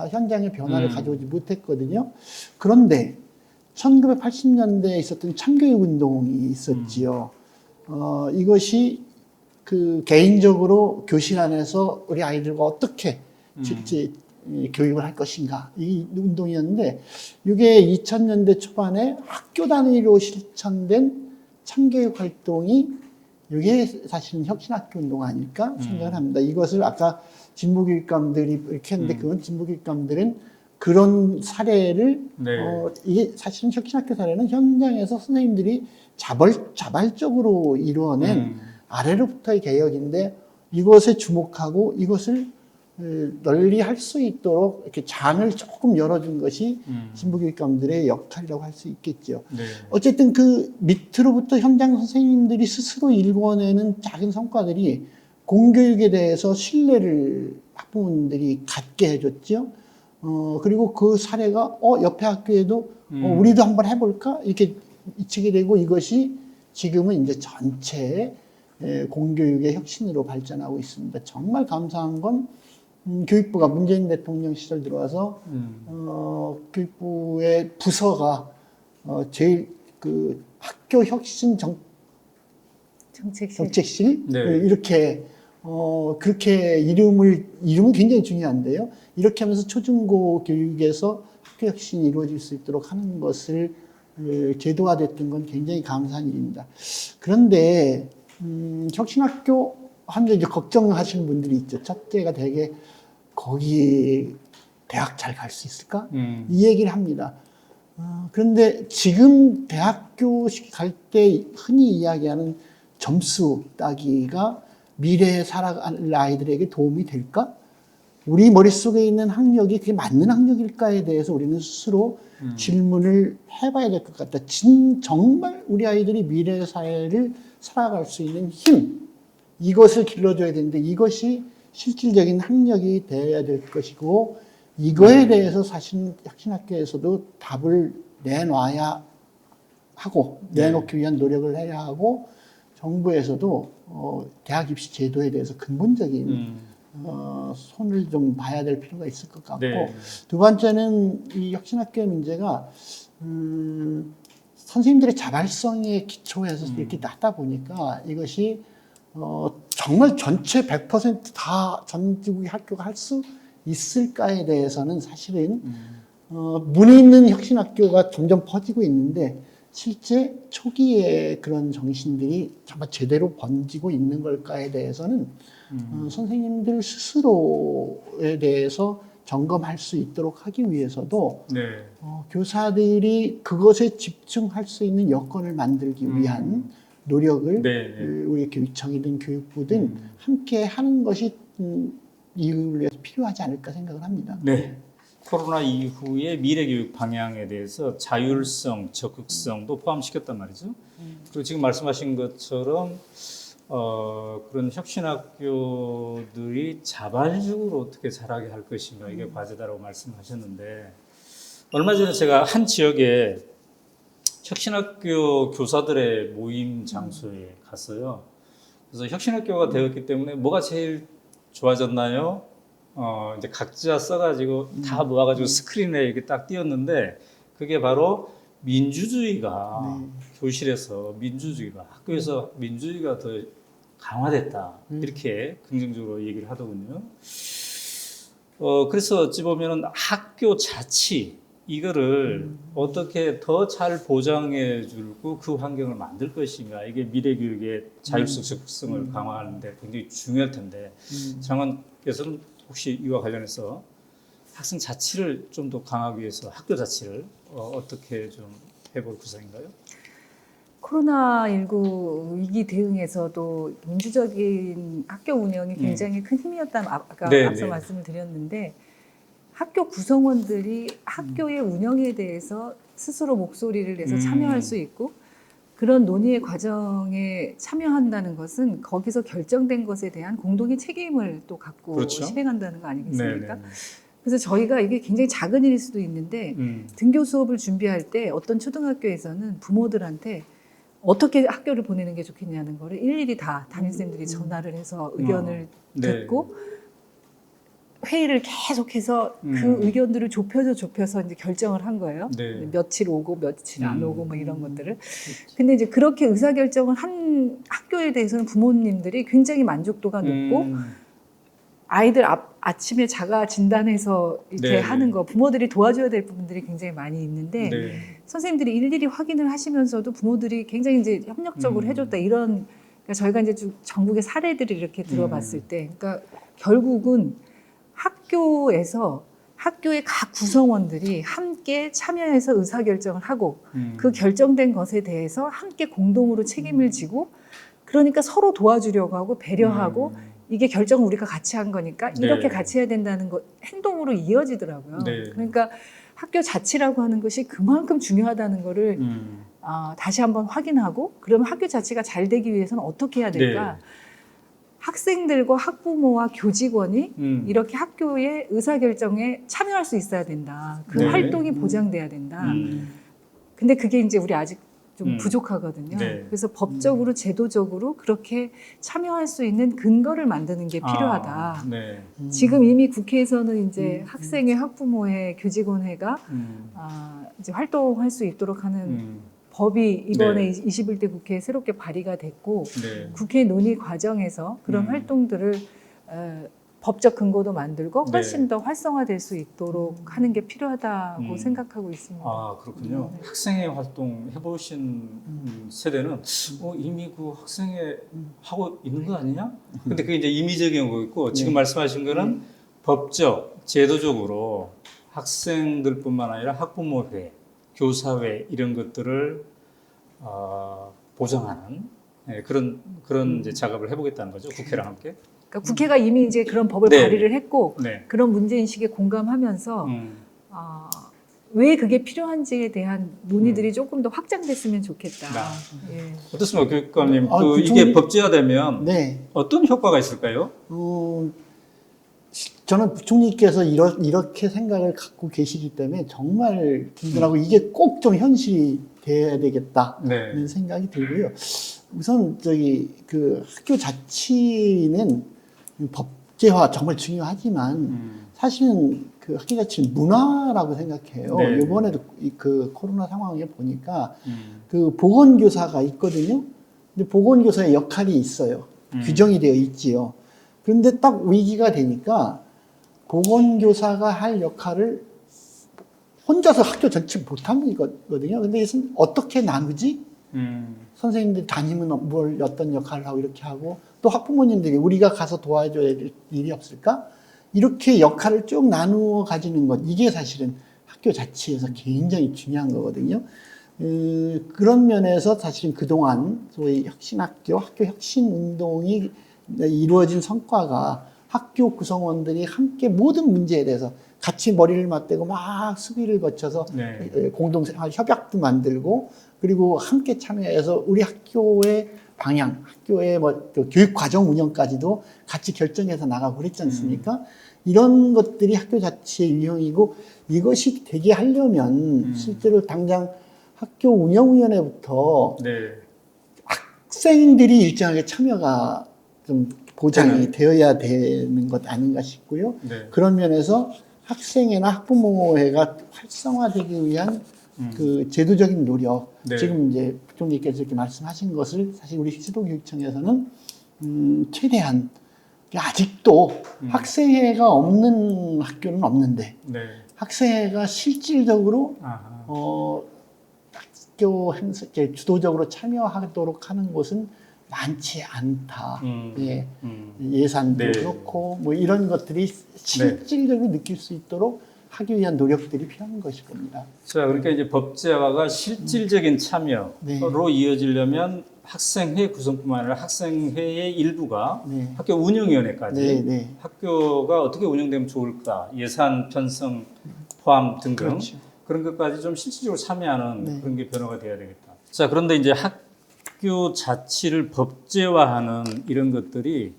[SPEAKER 3] 현장의 변화를 가져오지 못했거든요. 그런데 1980년대에 있었던 참교육 운동이 있었지요. 이것이 그 개인적으로 교실 안에서 우리 아이들과 어떻게 실제 교육을 할 것인가 이 운동이었는데 이게 2000년대 초반에 학교 단위로 실천된 참교육 활동이 이게 사실은 혁신학교 운동 아닐까 생각을 합니다. 이것을 아까 진보교육감들이 이렇게 했는데 그건 진보교육감들은 그런 사례를 이게 사실은 혁신학교 사례는 현장에서 선생님들이 자발적으로 이루어낸 아래로부터의 개혁인데 이것에 주목하고 이것을 널리 할 수 있도록 이렇게 장을 조금 열어준 것이 진보교육감들의 역할이라고 할 수 있겠죠.
[SPEAKER 1] 네.
[SPEAKER 3] 어쨌든 그 밑으로부터 현장 선생님들이 스스로 일궈내는 작은 성과들이 공교육에 대해서 신뢰를 학부모님들이 갖게 해줬죠. 그리고 그 사례가 옆에 학교에도 우리도 한번 해볼까 이렇게 미치게 되고 이것이 지금은 이제 전체 공교육의 혁신으로 발전하고 있습니다. 정말 감사한 건 교육부가 문재인 대통령 시절 들어와서 교육부의 부서가 제일 그 학교 혁신 정책실
[SPEAKER 1] 네.
[SPEAKER 3] 이렇게 그렇게 이름은 굉장히 중요한데요. 이렇게 하면서 초중고 교육에서 학교 혁신이 이루어질 수 있도록 하는 것을 제도화됐던 건 굉장히 감사한 일입니다. 그런데 혁신학교 하면 이제 걱정하시는 분들이 있죠. 첫째가 되게 거기 대학 잘 갈 수 있을까? 이 얘기를 합니다. 그런데 지금 대학교 갈 때 흔히 이야기하는 점수 따기가 미래에 살아갈 아이들에게 도움이 될까? 우리 머릿속에 있는 학력이 그게 맞는 학력일까에 대해서 우리는 스스로 질문을 해봐야 될 것 같다. 정말 우리 아이들이 미래 사회를 살아갈 수 있는 힘, 이것을 길러줘야 되는데 이것이 실질적인 학력이 되어야 될 것이고 이거에 대해서 사실 혁신학교에서도 답을 내놔야 하고 내놓기 위한 노력을 해야 하고 정부에서도 대학 입시 제도에 대해서 근본적인 손을 좀 봐야 될 필요가 있을 것 같고 두 번째는 이 혁신학교의 문제가 선생님들의 자발성에 기초해서 이렇게 하다 보니까 이것이 정말 전체 100% 전국의 학교가 할 수 있을까에 대해서는 사실은 문이 있는 혁신학교가 점점 퍼지고 있는데 실제 초기에 그런 정신들이 정말 제대로 번지고 있는 걸까에 대해서는 선생님들 스스로에 대해서 점검할 수 있도록 하기 위해서도 교사들이 그것에 집중할 수 있는 여건을 만들기 위한 노력을 우리 교육청이든 교육부든 함께 하는 것이 이를 위해서 필요하지 않을까 생각을 합니다.
[SPEAKER 1] 네. 코로나 이후의 미래교육 방향에 대해서 자율성, 적극성도 포함시켰단 말이죠. 그리고 지금 말씀하신 것처럼 그런 혁신학교들이 자발적으로 어떻게 자라게 할 것인가 이게 과제다라고 말씀하셨는데 얼마 전에 제가 한 지역에 혁신학교 교사들의 모임 장소에 갔어요. 그래서 혁신학교가 되었기 때문에 뭐가 제일 좋아졌나요? 이제 각자 써가지고 다 모아가지고 스크린에 이렇게 딱 띄었는데 그게 바로 민주주의가
[SPEAKER 3] 네.
[SPEAKER 1] 교실에서 민주주의가 학교에서 민주주의가 더 강화됐다 이렇게 긍정적으로 얘기를 하더군요. 그래서 어찌 보면은 학교 자치 이거를 어떻게 더 잘 보장해 주고 그 환경을 만들 것인가 이게 미래 교육의 자율성 적극성을 강화하는데 굉장히 중요할 텐데 장관께서는 혹시 이와 관련해서 학생 자치를 좀 더 강하기 위해서 학교 자치를 어떻게 좀 해볼 구상인가요?
[SPEAKER 2] 코로나19 위기 대응에서도 민주적인 학교 운영이 굉장히 큰 힘이었다는 아까
[SPEAKER 1] 네,
[SPEAKER 2] 앞서
[SPEAKER 1] 네.
[SPEAKER 2] 말씀을 드렸는데 학교 구성원들이 학교의 운영에 대해서 스스로 목소리를 내서 참여할 수 있고 그런 논의의 과정에 참여한다는 것은 거기서 결정된 것에 대한 공동의 책임을 또 갖고
[SPEAKER 1] 그렇죠.
[SPEAKER 2] 실행한다는 거 아니겠습니까?
[SPEAKER 1] 네, 네,
[SPEAKER 2] 그래서 저희가 이게 굉장히 작은 일일 수도 있는데
[SPEAKER 1] 네.
[SPEAKER 2] 등교 수업을 준비할 때 어떤 초등학교에서는 부모들한테 어떻게 학교를 보내는 게 좋겠냐는 거를 일일이 다 담임쌤들이 전화를 해서 의견을
[SPEAKER 1] 네.
[SPEAKER 2] 듣고 회의를 계속해서 그 의견들을 좁혀서 이제 결정을 한 거예요.
[SPEAKER 1] 네.
[SPEAKER 2] 며칠 오고 며칠 안 오고 뭐 이런 것들을. 근데 이제 그렇게 의사결정을 한 학교에 대해서는 부모님들이 굉장히 만족도가 높고 아이들 아침에 자가 진단해서 이렇게
[SPEAKER 1] 네,
[SPEAKER 2] 하는
[SPEAKER 1] 네.
[SPEAKER 2] 거 부모들이 도와줘야 될 부분들이 굉장히 많이 있는데
[SPEAKER 1] 네.
[SPEAKER 2] 선생님들이 일일이 확인을 하시면서도 부모들이 굉장히 이제 협력적으로 해줬다 이런 그러니까 저희가 이제 좀 전국의 사례들을 이렇게 들어봤을 때 그러니까 결국은 학교에서 학교의 각 구성원들이 함께 참여해서 의사결정을 하고 그 결정된 것에 대해서 함께 공동으로 책임을 지고 그러니까 서로 도와주려고 하고 배려하고 이게 결정은 우리가 같이 한 거니까 이렇게
[SPEAKER 1] 네.
[SPEAKER 2] 같이 해야 된다는 것 행동으로 이어지더라고요.
[SPEAKER 1] 네.
[SPEAKER 2] 그러니까 학교 자치라고 하는 것이 그만큼 중요하다는 거를 다시 한번 확인하고 그러면 학교 자치가 잘 되기 위해서는 어떻게 해야 될까?
[SPEAKER 1] 네.
[SPEAKER 2] 학생들과 학부모와 교직원이 이렇게 학교의 의사결정에 참여할 수 있어야 된다. 그
[SPEAKER 1] 네.
[SPEAKER 2] 활동이 보장돼야 된다. 근데 그게 이제 우리 아직 좀 부족하거든요.
[SPEAKER 1] 네.
[SPEAKER 2] 그래서 법적으로 제도적으로 그렇게 참여할 수 있는 근거를 만드는 게 필요하다.
[SPEAKER 1] 네.
[SPEAKER 2] 지금 이미 국회에서는 이제 학생회, 학부모회, 교직원회가 이제 활동할 수 있도록 하는 법이 이번에 21대 국회에 새롭게 발의가 됐고
[SPEAKER 1] 네.
[SPEAKER 2] 국회 논의 과정에서 그런 활동들을 법적 근거도 만들고 훨씬 더 활성화될 수 있도록 하는 게 필요하다고 생각하고 있습니다.
[SPEAKER 1] 아, 그렇군요. 학생회 활동 해보신 세대는 이미 그 학생회 하고 있는 거 아니냐? 근데 그게 이제 임의적인 거고 지금 말씀하신 거는 법적, 제도적으로 학생들뿐만 아니라 학부모회, 교사회 이런 것들을 보장하는 그런 이제 작업을 해보겠다는 거죠. 국회랑 함께.
[SPEAKER 2] 그러니까 국회가 이미 이제 그런 법을
[SPEAKER 1] 네.
[SPEAKER 2] 발의를 했고
[SPEAKER 1] 네.
[SPEAKER 2] 그런 문제인식에 공감하면서 왜 그게 필요한지에 대한 논의들이 조금 더 확장됐으면 좋겠다. 예.
[SPEAKER 1] 어떻습니까, 교육감님?
[SPEAKER 3] 부총리-
[SPEAKER 1] 이게 법제화되면
[SPEAKER 3] 네.
[SPEAKER 1] 어떤 효과가 있을까요?
[SPEAKER 3] 저는 부총리께서 이렇게 생각을 갖고 계시기 때문에 정말 든든하고 이게 꼭 좀 현실이 돼야 되겠다는
[SPEAKER 1] 네.
[SPEAKER 3] 생각이 들고요. 우선 그 학교 자치는 법제화 정말 중요하지만 사실은 그 학교 자치는 문화라고 생각해요.
[SPEAKER 1] 네.
[SPEAKER 3] 이번에도 그 코로나 상황에 보니까 그 보건교사가 있거든요. 근데 보건교사의 역할이 있어요. 규정이 되어 있지요. 그런데 딱 위기가 되니까 보건교사가 할 역할을 혼자서 학교 전체 못하는 거거든요. 근데 이것은 어떻게 나누지? 선생님들이 담임은 어떤 역할을 하고 이렇게 하고 또 학부모님들이 우리가 가서 도와줘야 될 일이 없을까? 이렇게 역할을 쭉 나누어 가지는 것 이게 사실은 학교 자치에서 굉장히 중요한 거거든요. 그런 면에서 사실은 그동안 소위 혁신학교, 학교 혁신운동이 이루어진 성과가 학교 구성원들이 함께 모든 문제에 대해서 같이 머리를 맞대고 막 수비를 거쳐서 공동 협약도 만들고 그리고 함께 참여해서 우리 학교의 방향, 학교의 교육 과정 운영까지도 같이 결정해서 나가고 그랬지 않습니까? 이런 것들이 학교 자치의 유형이고 이것이 되게 하려면 실제로 당장 학교 운영위원회부터 학생들이 일정하게 참여가 좀 보장이 되어야 되는 것 아닌가 싶고요. 그런 면에서 학생회나 학부모회가 활성화되기 위한 그 제도적인 노력,
[SPEAKER 1] 네.
[SPEAKER 3] 지금 이제 부총리께서 이렇게 말씀하신 것을 사실 우리 시도교육청에서는 최대한 아직도 학생회가 없는 학교는 없는데
[SPEAKER 1] 네.
[SPEAKER 3] 학생회가 실질적으로
[SPEAKER 1] 아하.
[SPEAKER 3] 학교 행사 이렇게 주도적으로 참여하도록 하는 곳은 많지 않다. 예. 예산도
[SPEAKER 1] 네.
[SPEAKER 3] 그렇고 뭐 이런 것들이 실질적으로 느낄 수 있도록 하기 위한 노력들이 필요한 것일 겁니다.
[SPEAKER 1] 자, 그러니까 이제 법제화가 실질적인 참여로
[SPEAKER 3] 네.
[SPEAKER 1] 이어지려면 학생회 구성뿐만 아니라 학생회의 일부가
[SPEAKER 3] 네.
[SPEAKER 1] 학교 운영위원회까지
[SPEAKER 3] 네, 네.
[SPEAKER 1] 학교가 어떻게 운영되면 좋을까, 예산 편성 포함 등등
[SPEAKER 3] 그렇죠.
[SPEAKER 1] 그런 것까지 좀 실질적으로 참여하는
[SPEAKER 3] 네.
[SPEAKER 1] 그런 게 변화가 돼야 되겠다. 자, 그런데 이제 학교 자치를 법제화하는 이런 것들이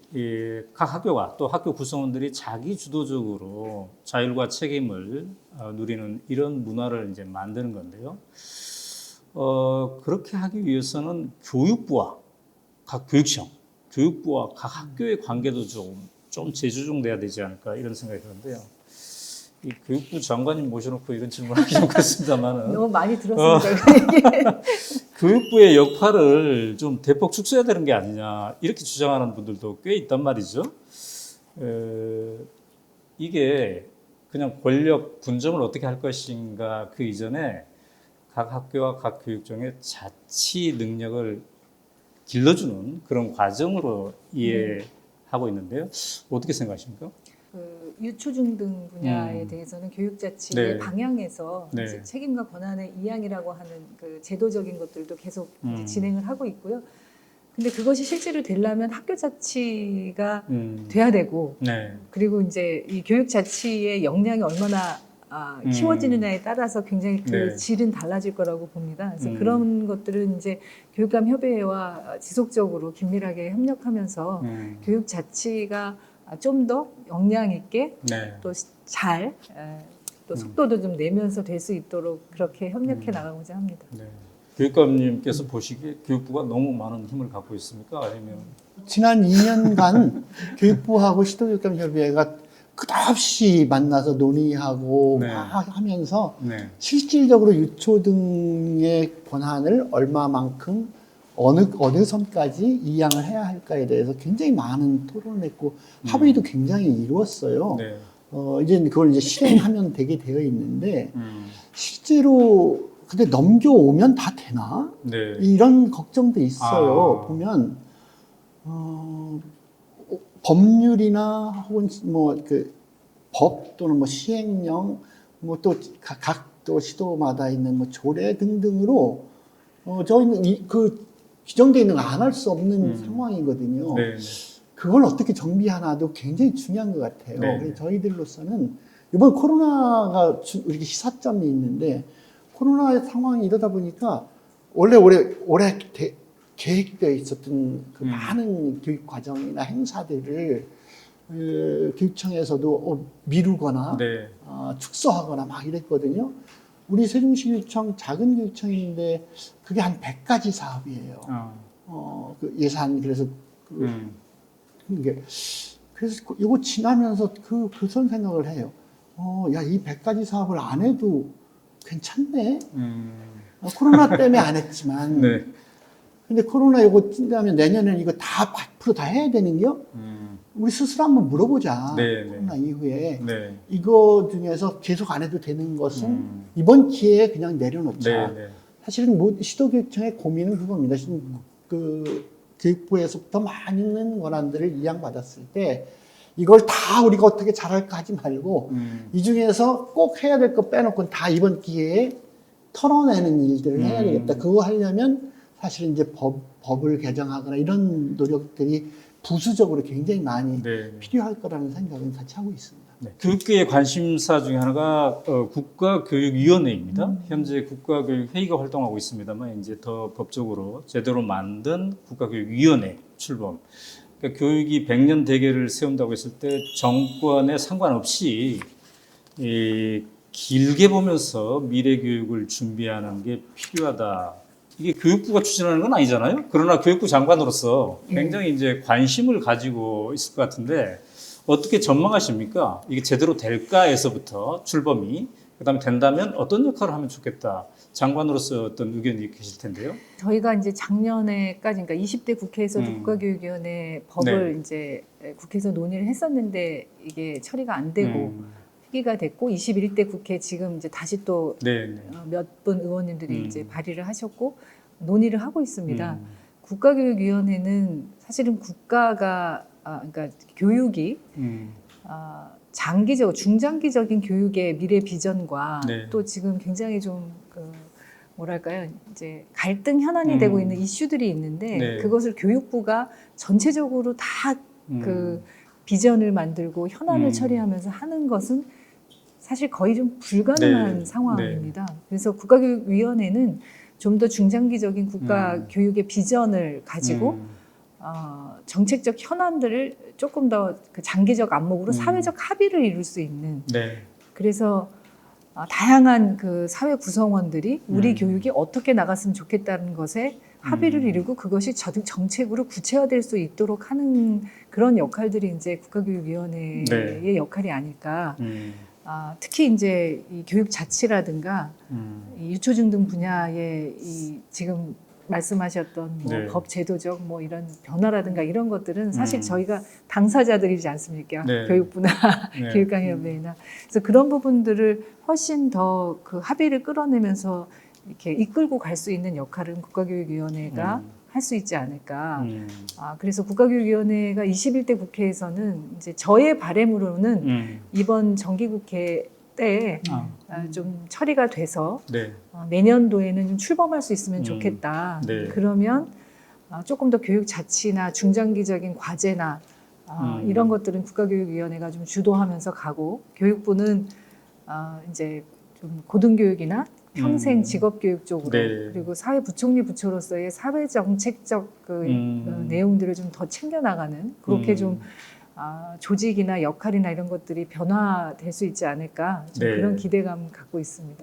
[SPEAKER 1] 각 학교가 또 학교 구성원들이 자기 주도적으로 자율과 책임을 누리는 이런 문화를 이제 만드는 건데요. 그렇게 하기 위해서는 교육부와 각 교육청, 교육부와 각 학교의 관계도 좀 재조정돼야 되지 않을까 이런 생각이 드는데요. 이 교육부 장관님 모셔놓고 이런 질문하기 좀 그렇습니다만은
[SPEAKER 2] 너무 많이 들었습니다.
[SPEAKER 1] 교육부의 역할을 좀 대폭 축소해야 되는 게 아니냐 이렇게 주장하는 분들도 꽤 있단 말이죠. 이게 그냥 권력 분점을 어떻게 할 것인가 그 이전에 각 학교와 각 교육청의 자치 능력을 길러주는 그런 과정으로 이해하고 있는데요. 어떻게 생각하십니까?
[SPEAKER 2] 그 유초중등 분야에 대해서는 교육자치의
[SPEAKER 1] 네.
[SPEAKER 2] 방향에서
[SPEAKER 1] 네.
[SPEAKER 2] 이제 책임과 권한의 이양이라고 하는 그 제도적인 것들도 계속 이제 진행을 하고 있고요. 근데 그것이 실제로 되려면 학교 자치가 돼야 되고,
[SPEAKER 1] 네.
[SPEAKER 2] 그리고 이제 이 교육 자치의 역량이 얼마나 키워지느냐에 따라서 굉장히 그
[SPEAKER 1] 네.
[SPEAKER 2] 질은 달라질 거라고 봅니다. 그래서
[SPEAKER 1] 음.
[SPEAKER 2] 그런 것들은 이제 교육감 협의회와 지속적으로 긴밀하게 협력하면서 교육 자치가 좀 더 역량 있게
[SPEAKER 1] 네.
[SPEAKER 2] 또 잘 또 속도도 좀 내면서 될 수 있도록 그렇게 협력해 나가고자 합니다.
[SPEAKER 1] 네. 교육감님께서 보시기에 교육부가 너무 많은 힘을 갖고 있습니까? 아니면
[SPEAKER 3] 지난 2년간 교육부하고 시도교육감협의회가 끝없이 만나서 논의하고
[SPEAKER 1] 네.
[SPEAKER 3] 하면서
[SPEAKER 1] 네.
[SPEAKER 3] 실질적으로 유초등의 권한을 얼마만큼 어느 선까지 이양을 해야 할까에 대해서 굉장히 많은 토론을 했고 합의도 굉장히 이루었어요.
[SPEAKER 1] 네.
[SPEAKER 3] 이제 그걸 이제 실행하면 되게 되어 있는데 실제로 근데 넘겨오면 다 되나?
[SPEAKER 1] 네.
[SPEAKER 3] 이런 걱정도 있어요.
[SPEAKER 1] 아.
[SPEAKER 3] 보면 법률이나 혹은 뭐 그 법 또는 뭐 시행령 뭐 또 각 또 시도마다 있는 뭐 조례 등등으로 저희는 그 규정되어 있는 거 안 할 수 없는 상황이거든요.
[SPEAKER 1] 네.
[SPEAKER 3] 그걸 어떻게 정비하나도 굉장히 중요한 것 같아요.
[SPEAKER 1] 네.
[SPEAKER 3] 그래서 저희들로서는 이번 코로나가 이렇게 시사점이 있는데 코로나의 상황이 이러다 보니까 원래 올해 계획되어 있었던 그 많은 교육 과정이나 행사들을 교육청에서도 미루거나
[SPEAKER 1] 네.
[SPEAKER 3] 축소하거나 막 이랬거든요. 우리 세종시교육청 작은 교육청인데 그게 한 100가지 사업이에요. 그 예산 그래서 그래서 이거 지나면서 그런 생각을 해요. 야, 이 100가지 사업을 안 해도 괜찮네. 코로나 때문에 안 했지만.
[SPEAKER 1] 네.
[SPEAKER 3] 근데 코로나 이거 찐다면 내년에는 이거 다 100% 해야 되는겨? 우리 스스로 한번 물어보자.
[SPEAKER 1] 네,
[SPEAKER 3] 코로나 이후에.
[SPEAKER 1] 네.
[SPEAKER 3] 이거 중에서 계속 안 해도 되는 것은 이번 기회에 그냥 내려놓자.
[SPEAKER 1] 네. 네.
[SPEAKER 3] 사실은 시도교육청의 고민은 그겁니다. 그 교육부에서부터 많은 권한들을 이양받았을 때 이걸 다 우리가 어떻게 잘할까 하지 말고 이 중에서 꼭 해야 될 거 빼놓고 다 이번 기회에 털어내는 일들을 해야 되겠다. 그거 하려면 사실은 이제 법을 개정하거나 이런 노력들이 부수적으로 굉장히 많이 필요할 거라는 생각은 같이 하고 있습니다.
[SPEAKER 1] 네. 교육계의 관심사 중에 하나가 국가교육위원회입니다. 현재 국가교육회의가 활동하고 있습니다만 이제 더 법적으로 제대로 만든 국가교육위원회 출범. 그러니까 교육이 100년 대계를 세운다고 했을 때 정권에 상관없이 길게 보면서 미래 교육을 준비하는 게 필요하다. 이게 교육부가 추진하는 건 아니잖아요. 그러나 교육부 장관으로서 굉장히 이제 관심을 가지고 있을 것 같은데 어떻게 전망하십니까? 이게 제대로 될까에서부터 출범이 그다음에 된다면 어떤 역할을 하면 좋겠다. 장관으로서 어떤 의견이 계실 텐데요.
[SPEAKER 2] 저희가 이제 작년에까지, 그러니까 20대 국회에서도 국가교육위원회 법을 이제 국회에서 논의를 했었는데 이게 처리가 안 되고 폐기가 됐고, 21대 국회 지금 이제 다시 또 몇 분 의원님들이 이제 발의를 하셨고 논의를 하고 있습니다. 국가교육위원회는 사실은 국가가 그러니까 교육이 장기적, 중장기적인 교육의 미래 비전과 또 지금 굉장히 좀 뭐랄까요, 이제 갈등 현안이 되고 있는 이슈들이 있는데 그것을 교육부가 전체적으로 다 그 비전을 만들고 현안을 처리하면서 하는 것은 사실 거의 좀 불가능한 상황입니다. 그래서 국가교육위원회는 좀 더 중장기적인 국가 교육의 비전을 가지고 정책적 현안들을 조금 더 그 장기적 안목으로 사회적 합의를 이룰 수 있는, 그래서 다양한 그 사회 구성원들이 우리 교육이 어떻게 나갔으면 좋겠다는 것에 합의를 이루고 그것이 정책으로 구체화될 수 있도록 하는 그런 역할들이 이제 국가교육위원회의 역할이 아닐까. 특히 이제 이 교육 자치라든가 이 유초중 등 분야의 이 지금 말씀하셨던 뭐 법 제도적 뭐 이런 변화라든가 이런 것들은 사실 저희가 당사자들이지 않습니까? 교육부나 교육강의협회나. 그래서 그런 부분들을 훨씬 더 그 합의를 끌어내면서 이렇게 이끌고 갈 수 있는 역할은 국가교육위원회가 할 수 있지 않을까. 그래서 국가교육위원회가 21대 국회에서는 이제 저의 바람으로는 이번 정기국회 때 좀 처리가 돼서 내년도에는 좀 출범할 수 있으면 좋겠다. 그러면 조금 더 교육 자치나 중장기적인 과제나 이런 것들은 국가교육위원회가 좀 주도하면서 가고, 교육부는 이제 좀 고등교육이나 평생 직업교육 쪽으로 그리고 사회부총리 부처로서의 사회정책적 그 내용들을 좀 더 챙겨나가는, 그렇게 좀 조직이나 역할이나 이런 것들이 변화될 수 있지 않을까, 좀 그런 기대감 갖고 있습니다.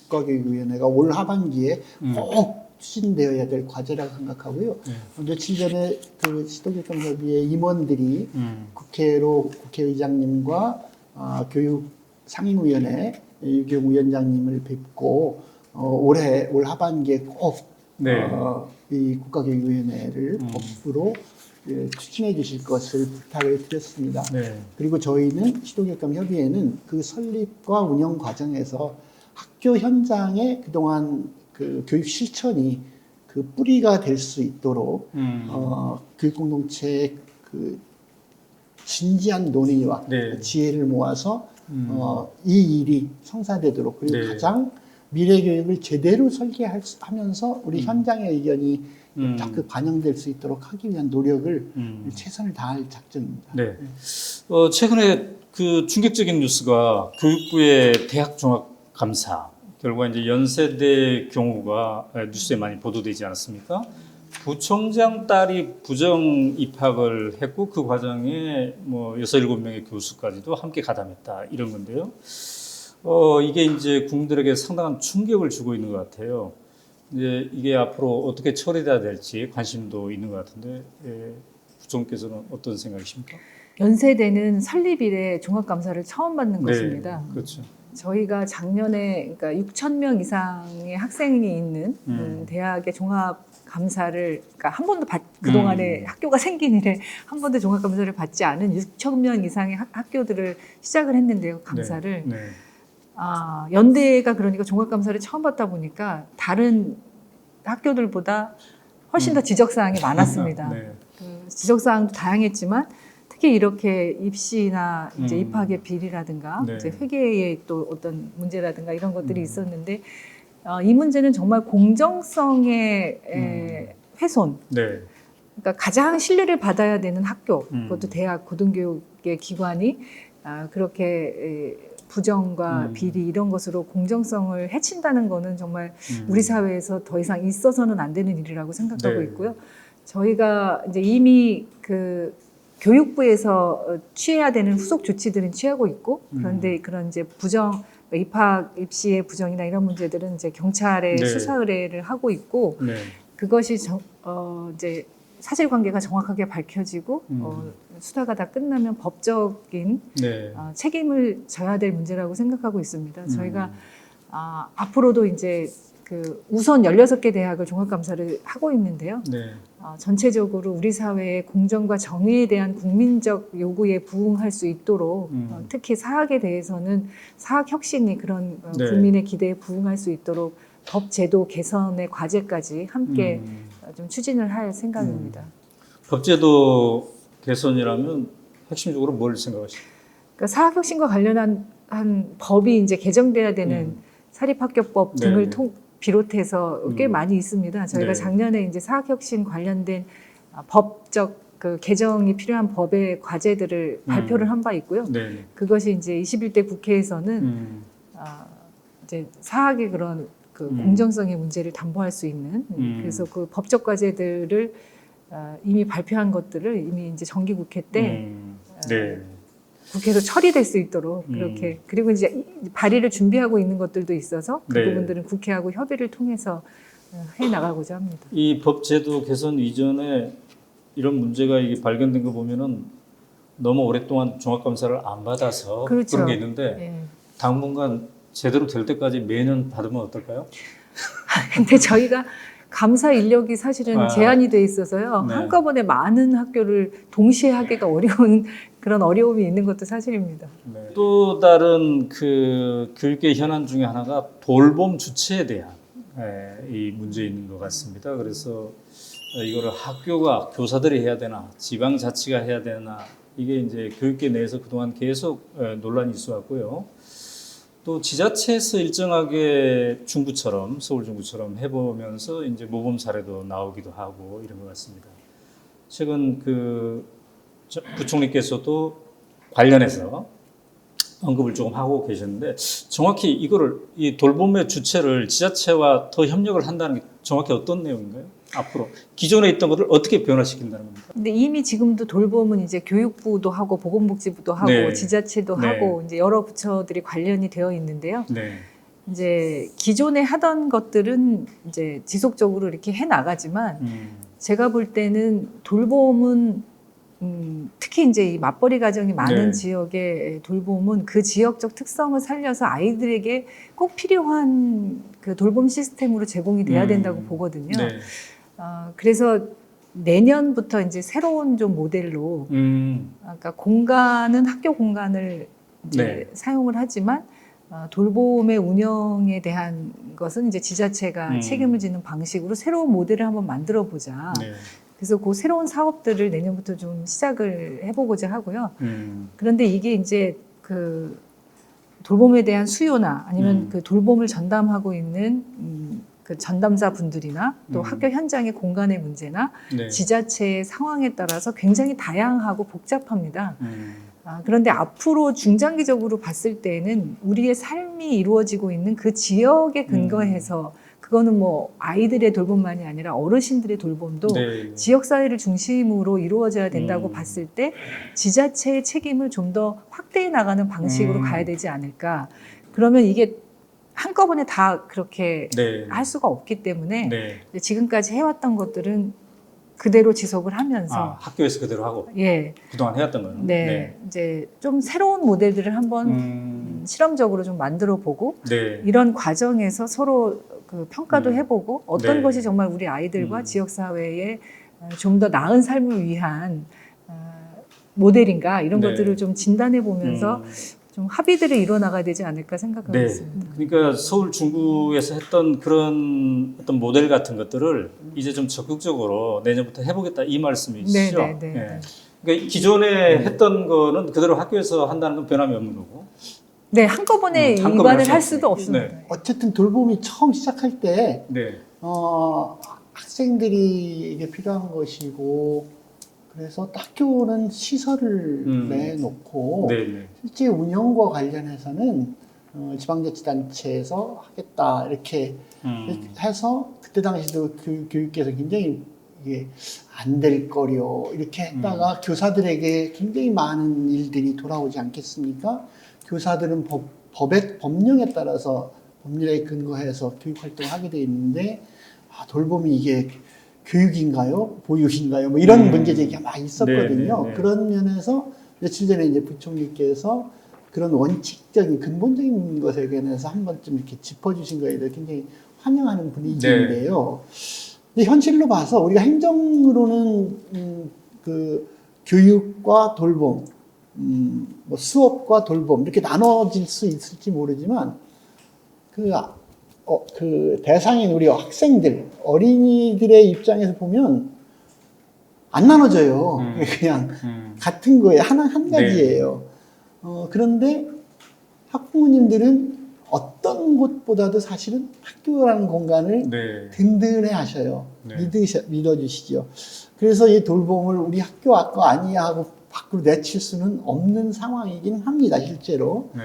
[SPEAKER 3] 국가교육위원회가 올 하반기에 꼭 추진되어야 될 과제라고 생각하고요. 며칠 전에 그 시도교육협의회 임원들이 국회의장님과 교육상임위원회 유경 위원장님을 뵙고 올 하반기에 꼭 이 국가교육위원회를 법으로 추진해 주실 것을 부탁을 드렸습니다. 그리고 저희는 시도교육감협의회는 그 설립과 운영 과정에서 학교 현장에 그동안 그 교육 실천이 그 뿌리가 될 수 있도록 교육 공동체의 그 진지한 논의와 지혜를 모아서 이 일이 성사되도록, 그리고 가장 미래 교육을 제대로 설계하면서 우리 현장의 의견이 딱 그 반영될 수 있도록 하기 위한 노력을 최선을 다할 작정입니다.
[SPEAKER 1] 최근에 그 충격적인 뉴스가 교육부의 대학 종합 감사, 결과 이제 연세대 경우가 뉴스에 많이 보도되지 않았습니까? 부총장 딸이 부정 입학을 했고 그 과정에 뭐 6, 7명의 교수까지도 함께 가담했다, 이런 건데요. 이게 이제 국민들에게 상당한 충격을 주고 있는 것 같아요. 이제 이게 앞으로 어떻게 처리돼야 될지 관심도 있는 것 같은데, 부총께서는 어떤 생각이십니까?
[SPEAKER 2] 연세대는 설립 이래 종합감사를 처음 받는 것입니다.
[SPEAKER 1] 그렇죠.
[SPEAKER 2] 저희가 작년에 그러니까 6,000명 이상의 학생이 있는 대학의 종합감사를, 그러니까 한 번도 그동안에 학교가 생긴 이래 한 번도 종합감사를 받지 않은 6,000명 이상의 학교들을 시작을 했는데요, 감사를. 연대가 그러니까 종합감사를 처음 받다 보니까 다른 학교들보다 훨씬 더 지적사항이 많았습니다. 그 지적사항도 다양했지만 특히 이렇게 입시나 이제 입학의 비리라든가 이제 회계의 또 어떤 문제라든가 이런 것들이 있었는데, 이 문제는 정말 공정성의 훼손. 그러니까 가장 신뢰를 받아야 되는 학교, 그것도 대학 고등교육의 기관이 그렇게 부정과 비리 이런 것으로 공정성을 해친다는 거는 정말 우리 사회에서 더 이상 있어서는 안 되는 일이라고 생각하고 있고요. 저희가 이제 이미 그 교육부에서 취해야 되는 후속 조치들은 취하고 있고, 그런데 그런 이제 부정, 입학, 입시의 부정이나 이런 문제들은 이제 경찰에 수사 의뢰를 하고 있고, 그것이 이제 사실관계가 정확하게 밝혀지고 수사가 다 끝나면 법적인
[SPEAKER 1] 네.
[SPEAKER 2] 책임을 져야 될 문제라고 생각하고 있습니다. 저희가 앞으로도 이제 그 우선 16개 대학을 종합감사를 하고 있는데요.
[SPEAKER 1] 네.
[SPEAKER 2] 전체적으로 우리 사회의 공정과 정의에 대한 국민적 요구에 부응할 수 있도록 특히 사학에 대해서는 사학 혁신이 그런
[SPEAKER 1] 네.
[SPEAKER 2] 국민의 기대에 부응할 수 있도록 법 제도 개선의 과제까지 함께 좀 추진을 할 생각입니다.
[SPEAKER 1] 법제도 개선이라면 핵심적으로 뭘 생각하십니까?
[SPEAKER 2] 그러니까 사학 혁신과 관련한 법이 이제 개정돼야 되는 사립학교법
[SPEAKER 1] 네.
[SPEAKER 2] 등을 비롯해서 꽤 많이 있습니다. 저희가
[SPEAKER 1] 네.
[SPEAKER 2] 작년에 이제 사학혁신 관련된 법적 그 개정이 필요한 법의 과제들을 발표를 한 바 있고요.
[SPEAKER 1] 네.
[SPEAKER 2] 그것이 이제 21대 국회에서는 이제 사학의 그런 그 공정성의 문제를 담보할 수 있는 그래서 그 법적 과제들을 이미 발표한 것들을 이미 이제 정기국회 때
[SPEAKER 1] 네.
[SPEAKER 2] 국회에서 처리될 수 있도록 그렇게 그리고 이제 발의를 준비하고 있는 것들도 있어서 그
[SPEAKER 1] 네.
[SPEAKER 2] 부분들은 국회하고 협의를 통해서 해 나가고자 합니다.
[SPEAKER 1] 이 법제도 개선 이전에 이런 문제가 이게 발견된 거 보면은 너무 오랫동안 종합감사를 안 받아서
[SPEAKER 2] 그렇죠.
[SPEAKER 1] 그런 게 있는데
[SPEAKER 2] 예.
[SPEAKER 1] 당분간 제대로 될 때까지 매년 받으면 어떨까요?
[SPEAKER 2] 근데 저희가 감사 인력이 사실은 제한이 돼 있어서요.
[SPEAKER 1] 네.
[SPEAKER 2] 한꺼번에 많은 학교를 동시에 하기가 어려운 그런 어려움이 있는 것도 사실입니다.
[SPEAKER 1] 네. 또 다른 그 교육계 현안 중에 하나가 돌봄 주체에 대한 이 문제 있는 것 같습니다. 그래서 이거를 학교가 교사들이 해야 되나 지방자치가 해야 되나 이게 이제 교육계 내에서 그동안 계속 논란이 있어왔고요. 또 지자체에서 일정하게 중부처럼 서울 중부처럼 해보면서 이제 모범 사례도 나오기도 하고 이런 것 같습니다. 최근 그 부총리께서도 관련해서 언급을 조금 하고 계셨는데 정확히 이거를 이 돌봄의 주체를 지자체와 더 협력을 한다는 게 정확히 어떤 내용인가요? 앞으로 기존에 있던 것을 어떻게 변화시킨다는 겁니까?
[SPEAKER 2] 근데 이미 지금도 돌봄은 이제 교육부도 하고 보건복지부도 하고
[SPEAKER 1] 네.
[SPEAKER 2] 지자체도
[SPEAKER 1] 네.
[SPEAKER 2] 하고 이제 여러 부처들이 관련이 되어 있는데요.
[SPEAKER 1] 네.
[SPEAKER 2] 이제 기존에 하던 것들은 이제 지속적으로 이렇게 해 나가지만 제가 볼 때는 돌봄은 특히 이제 이 맞벌이 가정이 많은
[SPEAKER 1] 네.
[SPEAKER 2] 지역의 돌봄은 그 지역적 특성을 살려서 아이들에게 꼭 필요한 그 돌봄 시스템으로 제공이 돼야 된다고 보거든요.
[SPEAKER 1] 네.
[SPEAKER 2] 그래서 내년부터 이제 새로운 좀 모델로, 그러니까 공간은 학교 공간을 이제
[SPEAKER 1] 네.
[SPEAKER 2] 사용을 하지만 돌봄의 운영에 대한 것은 이제 지자체가 책임을 지는 방식으로 새로운 모델을 한번 만들어 보자.
[SPEAKER 1] 네.
[SPEAKER 2] 그래서 그 새로운 사업들을 내년부터 좀 시작을 해보고자 하고요. 그런데 이게 이제 그 돌봄에 대한 수요나 아니면 그 돌봄을 전담하고 있는 그 전담자 분들이나 또 학교 현장의 공간의 문제나
[SPEAKER 1] 네.
[SPEAKER 2] 지자체의 상황에 따라서 굉장히 다양하고 복잡합니다. 그런데 앞으로 중장기적으로 봤을 때는 우리의 삶이 이루어지고 있는 그 지역에 근거해서 그거는 뭐 아이들의 돌봄만이 아니라 어르신들의 돌봄도
[SPEAKER 1] 네.
[SPEAKER 2] 지역사회를 중심으로 이루어져야 된다고 봤을 때 지자체의 책임을 좀 더 확대해 나가는 방식으로 가야 되지 않을까. 그러면 이게 한꺼번에 다 그렇게
[SPEAKER 1] 네.
[SPEAKER 2] 할 수가 없기 때문에
[SPEAKER 1] 네.
[SPEAKER 2] 지금까지 해왔던 것들은 그대로 지속을 하면서
[SPEAKER 1] 학교에서 그대로 하고
[SPEAKER 2] 예,
[SPEAKER 1] 그동안 해왔던 거는
[SPEAKER 2] 네, 이제 좀 새로운 모델들을 한번 실험적으로 좀 만들어 보고
[SPEAKER 1] 네.
[SPEAKER 2] 이런 과정에서 서로 그 평가도 해보고 어떤
[SPEAKER 1] 네.
[SPEAKER 2] 것이 정말 우리 아이들과 지역 사회에 좀 더 나은 삶을 위한 모델인가 이런
[SPEAKER 1] 네.
[SPEAKER 2] 것들을 좀 진단해 보면서 좀 합의들을 이뤄나가야 되지 않을까 생각하고
[SPEAKER 1] 네.
[SPEAKER 2] 있습니다.
[SPEAKER 1] 그러니까 서울 중구에서 했던 그런 어떤 모델 같은 것들을 이제 좀 적극적으로 내년부터 해보겠다 이 말씀이시죠?
[SPEAKER 2] 네, 네, 네, 네.
[SPEAKER 1] 그러니까 기존에 했던 거는 그대로 학교에서 한다는 건 변함이 없는 거고.
[SPEAKER 2] 네, 한꺼번에
[SPEAKER 1] 한꺼번에
[SPEAKER 2] 입안을 할
[SPEAKER 1] 할
[SPEAKER 2] 수도 없습니다.
[SPEAKER 1] 네.
[SPEAKER 3] 어쨌든 돌봄이 처음 시작할 때
[SPEAKER 1] 네.
[SPEAKER 3] 학생들이 이게 필요한 것이고 그래서 학교는 시설을 내놓고
[SPEAKER 1] 네. 네.
[SPEAKER 3] 실제 운영과 관련해서는 지방자치단체에서 하겠다 이렇게 해서 그때 당시도 교육계에서 굉장히 이게 안 될 거려 이렇게 했다가 교사들에게 굉장히 많은 일들이 돌아오지 않겠습니까? 교사들은 법령에 따라서 법률에 근거해서 교육활동을 하게 돼 있는데 돌봄이 이게 교육인가요? 보육인가요? 뭐 이런 문제 제기가 많이 있었거든요.
[SPEAKER 1] 네, 네, 네.
[SPEAKER 3] 그런 면에서 며칠 전에 이제 부총리께서 그런 원칙적인 근본적인 것에 관해서 한 번쯤 이렇게 짚어주신 거에 대해 굉장히 환영하는 분위기인데요. 근데 현실로 봐서 우리가 행정으로는 그 교육과 돌봄, 뭐 수업과 돌봄 이렇게 나눠질 수 있을지 모르지만 그 대상인 우리 학생들, 어린이들의 입장에서 보면 안 나눠져요. 그냥 같은 거예요. 한 가지예요. 그런데 학부모님들은 어떤 곳보다도 사실은 학교라는 공간을
[SPEAKER 1] 네.
[SPEAKER 3] 든든해 하셔요.
[SPEAKER 1] 네.
[SPEAKER 3] 믿어주시죠. 그래서 이 돌봄을 우리 학교 거 아니야 하고 밖으로 내칠 수는 없는 상황이긴 합니다, 실제로.
[SPEAKER 1] 네.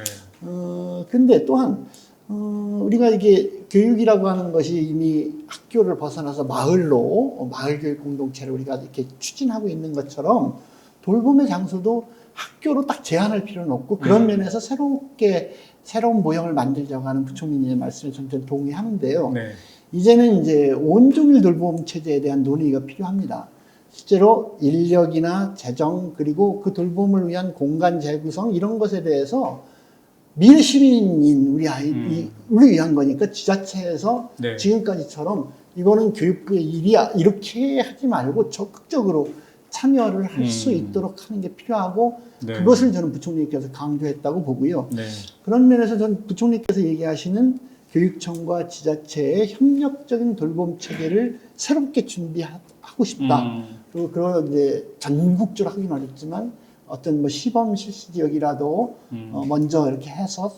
[SPEAKER 3] 근데 또한, 우리가 이게 교육이라고 하는 것이 이미 학교를 벗어나서 마을로, 마을 교육 공동체를 우리가 이렇게 추진하고 있는 것처럼 돌봄의 장소도 학교로 딱 제한할 필요는 없고 그런 면에서 새로운 모형을 만들자고 하는 부총리님의 말씀에 저는 동의하는데요.
[SPEAKER 1] 네.
[SPEAKER 3] 이제는 이제 온종일 돌봄 체제에 대한 논의가 필요합니다. 실제로 인력이나 재정 그리고 그 돌봄을 위한 공간 재구성 이런 것에 대해서 미래 시민인 우리 아이를 위한 거니까 지자체에서
[SPEAKER 1] 네.
[SPEAKER 3] 지금까지처럼 이거는 교육부의 일이야 이렇게 하지 말고 적극적으로 참여를 할 수 있도록 하는 게 필요하고
[SPEAKER 1] 네.
[SPEAKER 3] 그것을 저는 부총리께서 강조했다고 보고요.
[SPEAKER 1] 네.
[SPEAKER 3] 그런 면에서 저는 부총리께서 얘기하시는 교육청과 지자체의 협력적인 돌봄 체계를 새롭게 준비하고 싶다. 그리고 그런 이제 전국적으로 하긴 어렵지만 어떤 뭐 시범 실시 지역이라도 먼저 이렇게 해서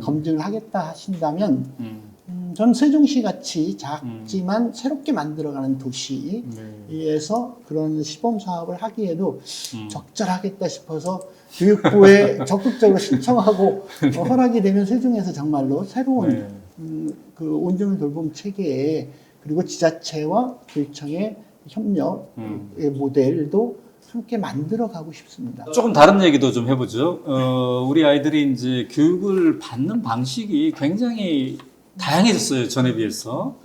[SPEAKER 3] 검증을 하겠다 하신다면 저는 세종시 같이 작지만 새롭게 만들어가는 도시에서 그런 시범 사업을 하기에도 적절하겠다 싶어서 교육부에 적극적으로 신청하고 허락이 되면 세종에서 정말로 새로운
[SPEAKER 1] 네.
[SPEAKER 3] 그 온종일 돌봄 체계에 그리고 지자체와 교육청의 협력의 모델도 함께 만들어 가고 싶습니다.
[SPEAKER 1] 조금 다른 얘기도 좀 해보죠. 우리 아이들이 이제 교육을 받는 방식이 굉장히 다양해졌어요. 전에 비해서.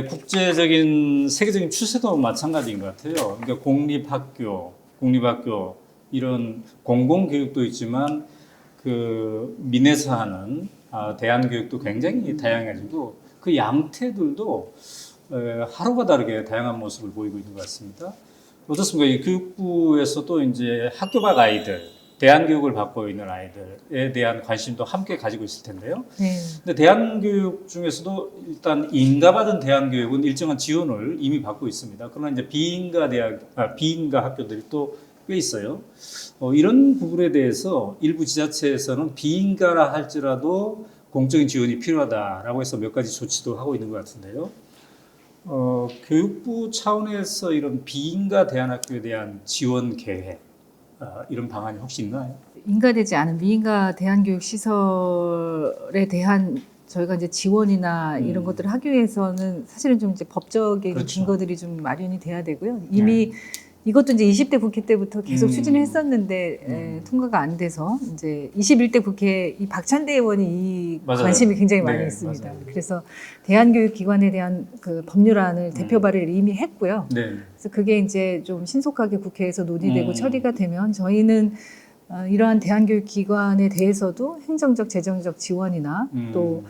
[SPEAKER 1] 국제적인, 세계적인 추세도 마찬가지인 것 같아요. 그러니까 공립학교, 이런 공공교육도 있지만, 그, 민에서 하는, 대안교육도 굉장히 다양해지고, 그 양태들도, 하루가 다르게 다양한 모습을 보이고 있는 것 같습니다. 어떻습니까? 이 교육부에서도 이제 학교 밖 아이들, 대안교육을 받고 있는 아이들에 대한 관심도 함께 가지고 있을 텐데요.
[SPEAKER 2] 네.
[SPEAKER 1] 근데 대안교육 중에서도 일단 인가받은 대안교육은 일정한 지원을 이미 받고 있습니다. 그러나 이제 비인가 학교들이 또 꽤 있어요. 이런 부분에 대해서 일부 지자체에서는 비인가라 할지라도 공적인 지원이 필요하다라고 해서 몇 가지 조치도 하고 있는 것 같은데요. 교육부 차원에서 이런 비인가 대안학교에 대한 지원 계획, 이런 방안이 혹시 있나요?
[SPEAKER 2] 인가되지 않은 미인가 대안교육 시설에 대한 저희가 이제 지원이나 이런 것들을 하기 위해서는 사실은 좀 이제 법적인
[SPEAKER 1] 그렇죠.
[SPEAKER 2] 증거들이 좀 마련이 돼야 되고요. 이미 이것도 이제 20대 국회 때부터 계속 추진을 했었는데 통과가 안 돼서 이제 21대 국회 이 박찬대 의원이 이
[SPEAKER 1] 맞아요.
[SPEAKER 2] 관심이 굉장히 많이
[SPEAKER 1] 네,
[SPEAKER 2] 있습니다.
[SPEAKER 1] 맞아요.
[SPEAKER 2] 그래서 대안교육기관에 대한 그 법률안을 대표 발의를 이미 했고요.
[SPEAKER 1] 네.
[SPEAKER 2] 그래서 그게 이제 좀 신속하게 국회에서 논의되고 처리가 되면 저희는 이러한 대안교육기관에 대해서도 행정적, 재정적 지원이나 또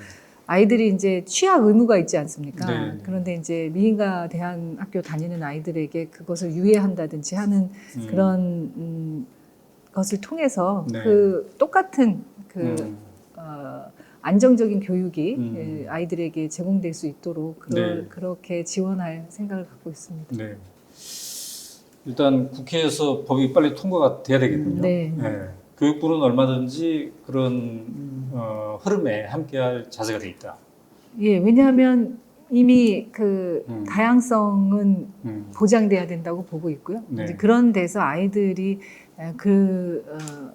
[SPEAKER 2] 아이들이 이제 취학 의무가 있지 않습니까?
[SPEAKER 1] 네.
[SPEAKER 2] 그런데 이제 미인가 대안학교 다니는 아이들에게 그것을 유예한다든지 하는 그런 것을 통해서
[SPEAKER 1] 네.
[SPEAKER 2] 그 똑같은 그 안정적인 교육이 아이들에게 제공될 수 있도록
[SPEAKER 1] 네.
[SPEAKER 2] 그렇게 지원할 생각을 갖고 있습니다.
[SPEAKER 1] 네. 일단 국회에서 법이 빨리 통과가 돼야 되겠군요.
[SPEAKER 2] 네.
[SPEAKER 1] 교육부는 얼마든지 그런 흐름에 함께할 자세가 돼 있다.
[SPEAKER 2] 예, 왜냐하면 이미 그 다양성은
[SPEAKER 1] 음.
[SPEAKER 2] 보장돼야 된다고 보고 있고요.
[SPEAKER 1] 네.
[SPEAKER 2] 이제 그런 데서 아이들이 그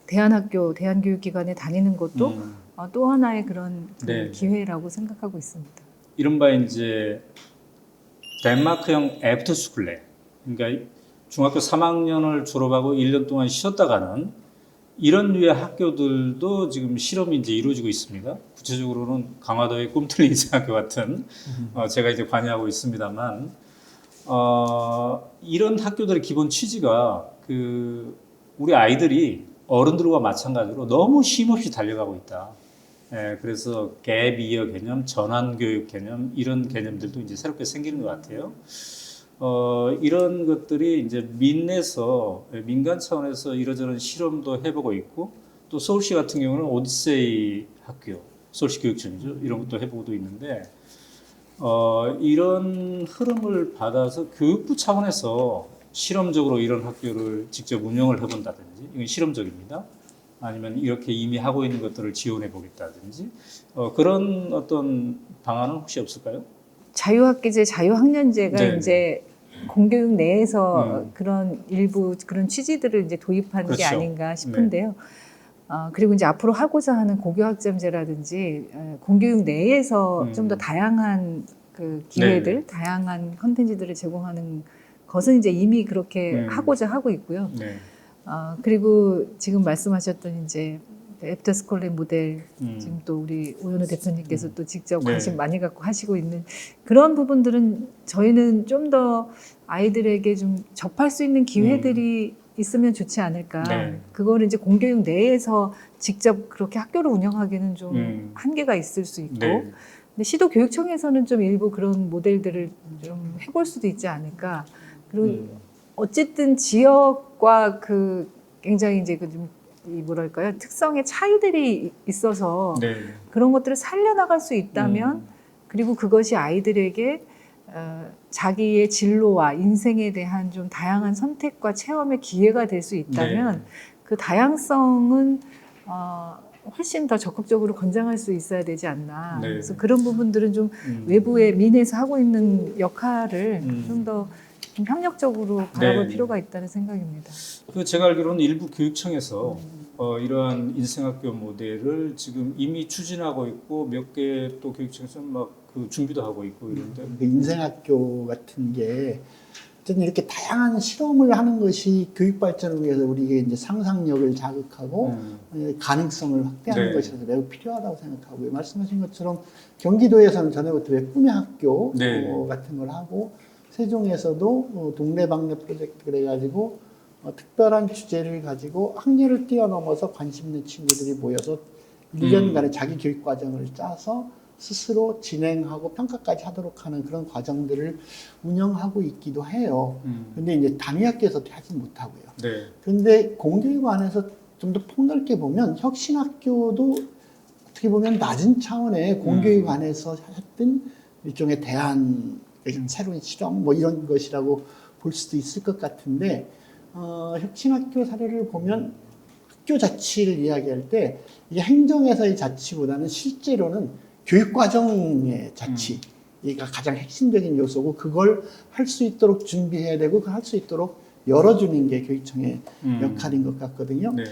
[SPEAKER 2] 대안학교, 대안교육기관에 다니는 것도 또 하나의 그런 그
[SPEAKER 1] 네.
[SPEAKER 2] 기회라고 생각하고 있습니다.
[SPEAKER 1] 이른바 이제 덴마크형 애프터스쿨레, 그러니까 중학교 3학년을 졸업하고 1년 동안 쉬었다가는 이런 류의 학교들도 지금 실험이 이제 이루어지고 있습니다. 구체적으로는 강화도의 꿈틀린 이사학교 같은 제가 이제 관여하고 있습니다만 이런 학교들의 기본 취지가 우리 아이들이 어른들과 마찬가지로 너무 쉼없이 달려가고 있다. 예, 그래서 갭 이어 개념, 전환 교육 개념 이런 개념들도 이제 새롭게 생기는 것 같아요. 이런 것들이 이제 민간 차원에서 이러저런 실험도 해보고 있고 또 서울시 같은 경우는 오디세이 학교, 서울시 교육청이죠. 이런 것도 해보고도 있는데 이런 흐름을 받아서 교육부 차원에서 실험적으로 이런 학교를 직접 운영을 해본다든지 이건 실험적입니다. 아니면 이렇게 이미 하고 있는 것들을 지원해 보겠다든지 그런 어떤 방안은 혹시 없을까요?
[SPEAKER 2] 자유학기제, 자유학년제가
[SPEAKER 1] 네.
[SPEAKER 2] 이제 공교육 내에서 그런 일부 그런 취지들을 이제 도입한 게
[SPEAKER 1] 그렇죠.
[SPEAKER 2] 아닌가 싶은데요. 그리고 이제 앞으로 하고자 하는 고교학점제라든지 공교육 내에서 좀 더 다양한 그 기회들, 다양한 컨텐츠들을 제공하는 것은 이제 이미 그렇게 하고자 하고 있고요.
[SPEAKER 1] 네.
[SPEAKER 2] 그리고 지금 말씀하셨던 이제 애프터스쿨의 모델, 지금 또 우리 오연우 대표님께서 또 직접 관심 많이 갖고 하시고 있는 그런 부분들은 저희는 좀 더 아이들에게 좀 접할 수 있는 기회들이 있으면 좋지 않을까.
[SPEAKER 1] 네.
[SPEAKER 2] 그거를 이제 공교육 내에서 직접 그렇게 학교를 운영하기는 좀 한계가 있을 수 있고.
[SPEAKER 1] 네.
[SPEAKER 2] 근데 시도교육청에서는 좀 일부 그런 모델들을 좀 해볼 수도 있지 않을까. 그리고 어쨌든 지역과 그 굉장히 이제 그 좀 이 뭐랄까요 특성의 차이들이 있어서
[SPEAKER 1] 네.
[SPEAKER 2] 그런 것들을 살려나갈 수 있다면 그리고 그것이 아이들에게 자기의 진로와 인생에 대한 좀 다양한 선택과 체험의 기회가 될 수 있다면 그 다양성은 훨씬 더 적극적으로 권장할 수 있어야 되지 않나.
[SPEAKER 1] 네.
[SPEAKER 2] 그래서 그런 부분들은 좀 외부의 민에서 하고 있는 역할을 좀 더 협력적으로 바라볼 필요가 있다는 생각입니다.
[SPEAKER 1] 제가 알기로는 일부 교육청에서 이러한 인생학교 모델을 지금 이미 추진하고 있고 몇 개 또 교육청에서 막 그 준비도 하고 있고 이런데
[SPEAKER 3] 그 인생학교 같은 게 어쨌든 이렇게 다양한 실험을 하는 것이 교육 발전을 위해서 우리에게 이제 상상력을 자극하고 가능성을 확대하는 것이라서 매우 필요하다고 생각하고요. 말씀하신 것처럼 경기도에서는 전에부터 왜 꿈의 학교 같은 걸 하고 세종에서도 동네방네 프로젝트를 해가지고 특별한 주제를 가지고 학년을 뛰어넘어서 관심 있는 친구들이 모여서 1년간의 자기 교육 과정을 짜서 스스로 진행하고 평가까지 하도록 하는 그런 과정들을 운영하고 있기도 해요. 근데 이제 단위학교에서도 하지 못하고요.
[SPEAKER 1] 네.
[SPEAKER 3] 근데 공교육 안에서 좀 더 폭넓게 보면 혁신학교도 어떻게 보면 낮은 차원의 공교육 안에서 했던 일종의 대안, 새로운 실험 뭐 이런 것이라고 볼 수도 있을 것 같은데 혁신학교 사례를 보면 학교 자치를 이야기할 때 이게 행정에서의 자치보다는 실제로는 교육과정의 자치가 가장 핵심적인 요소고 그걸 할 수 있도록 준비해야 되고 그걸 할 수 있도록 열어주는 게 교육청의 역할인 것 같거든요.
[SPEAKER 1] 네.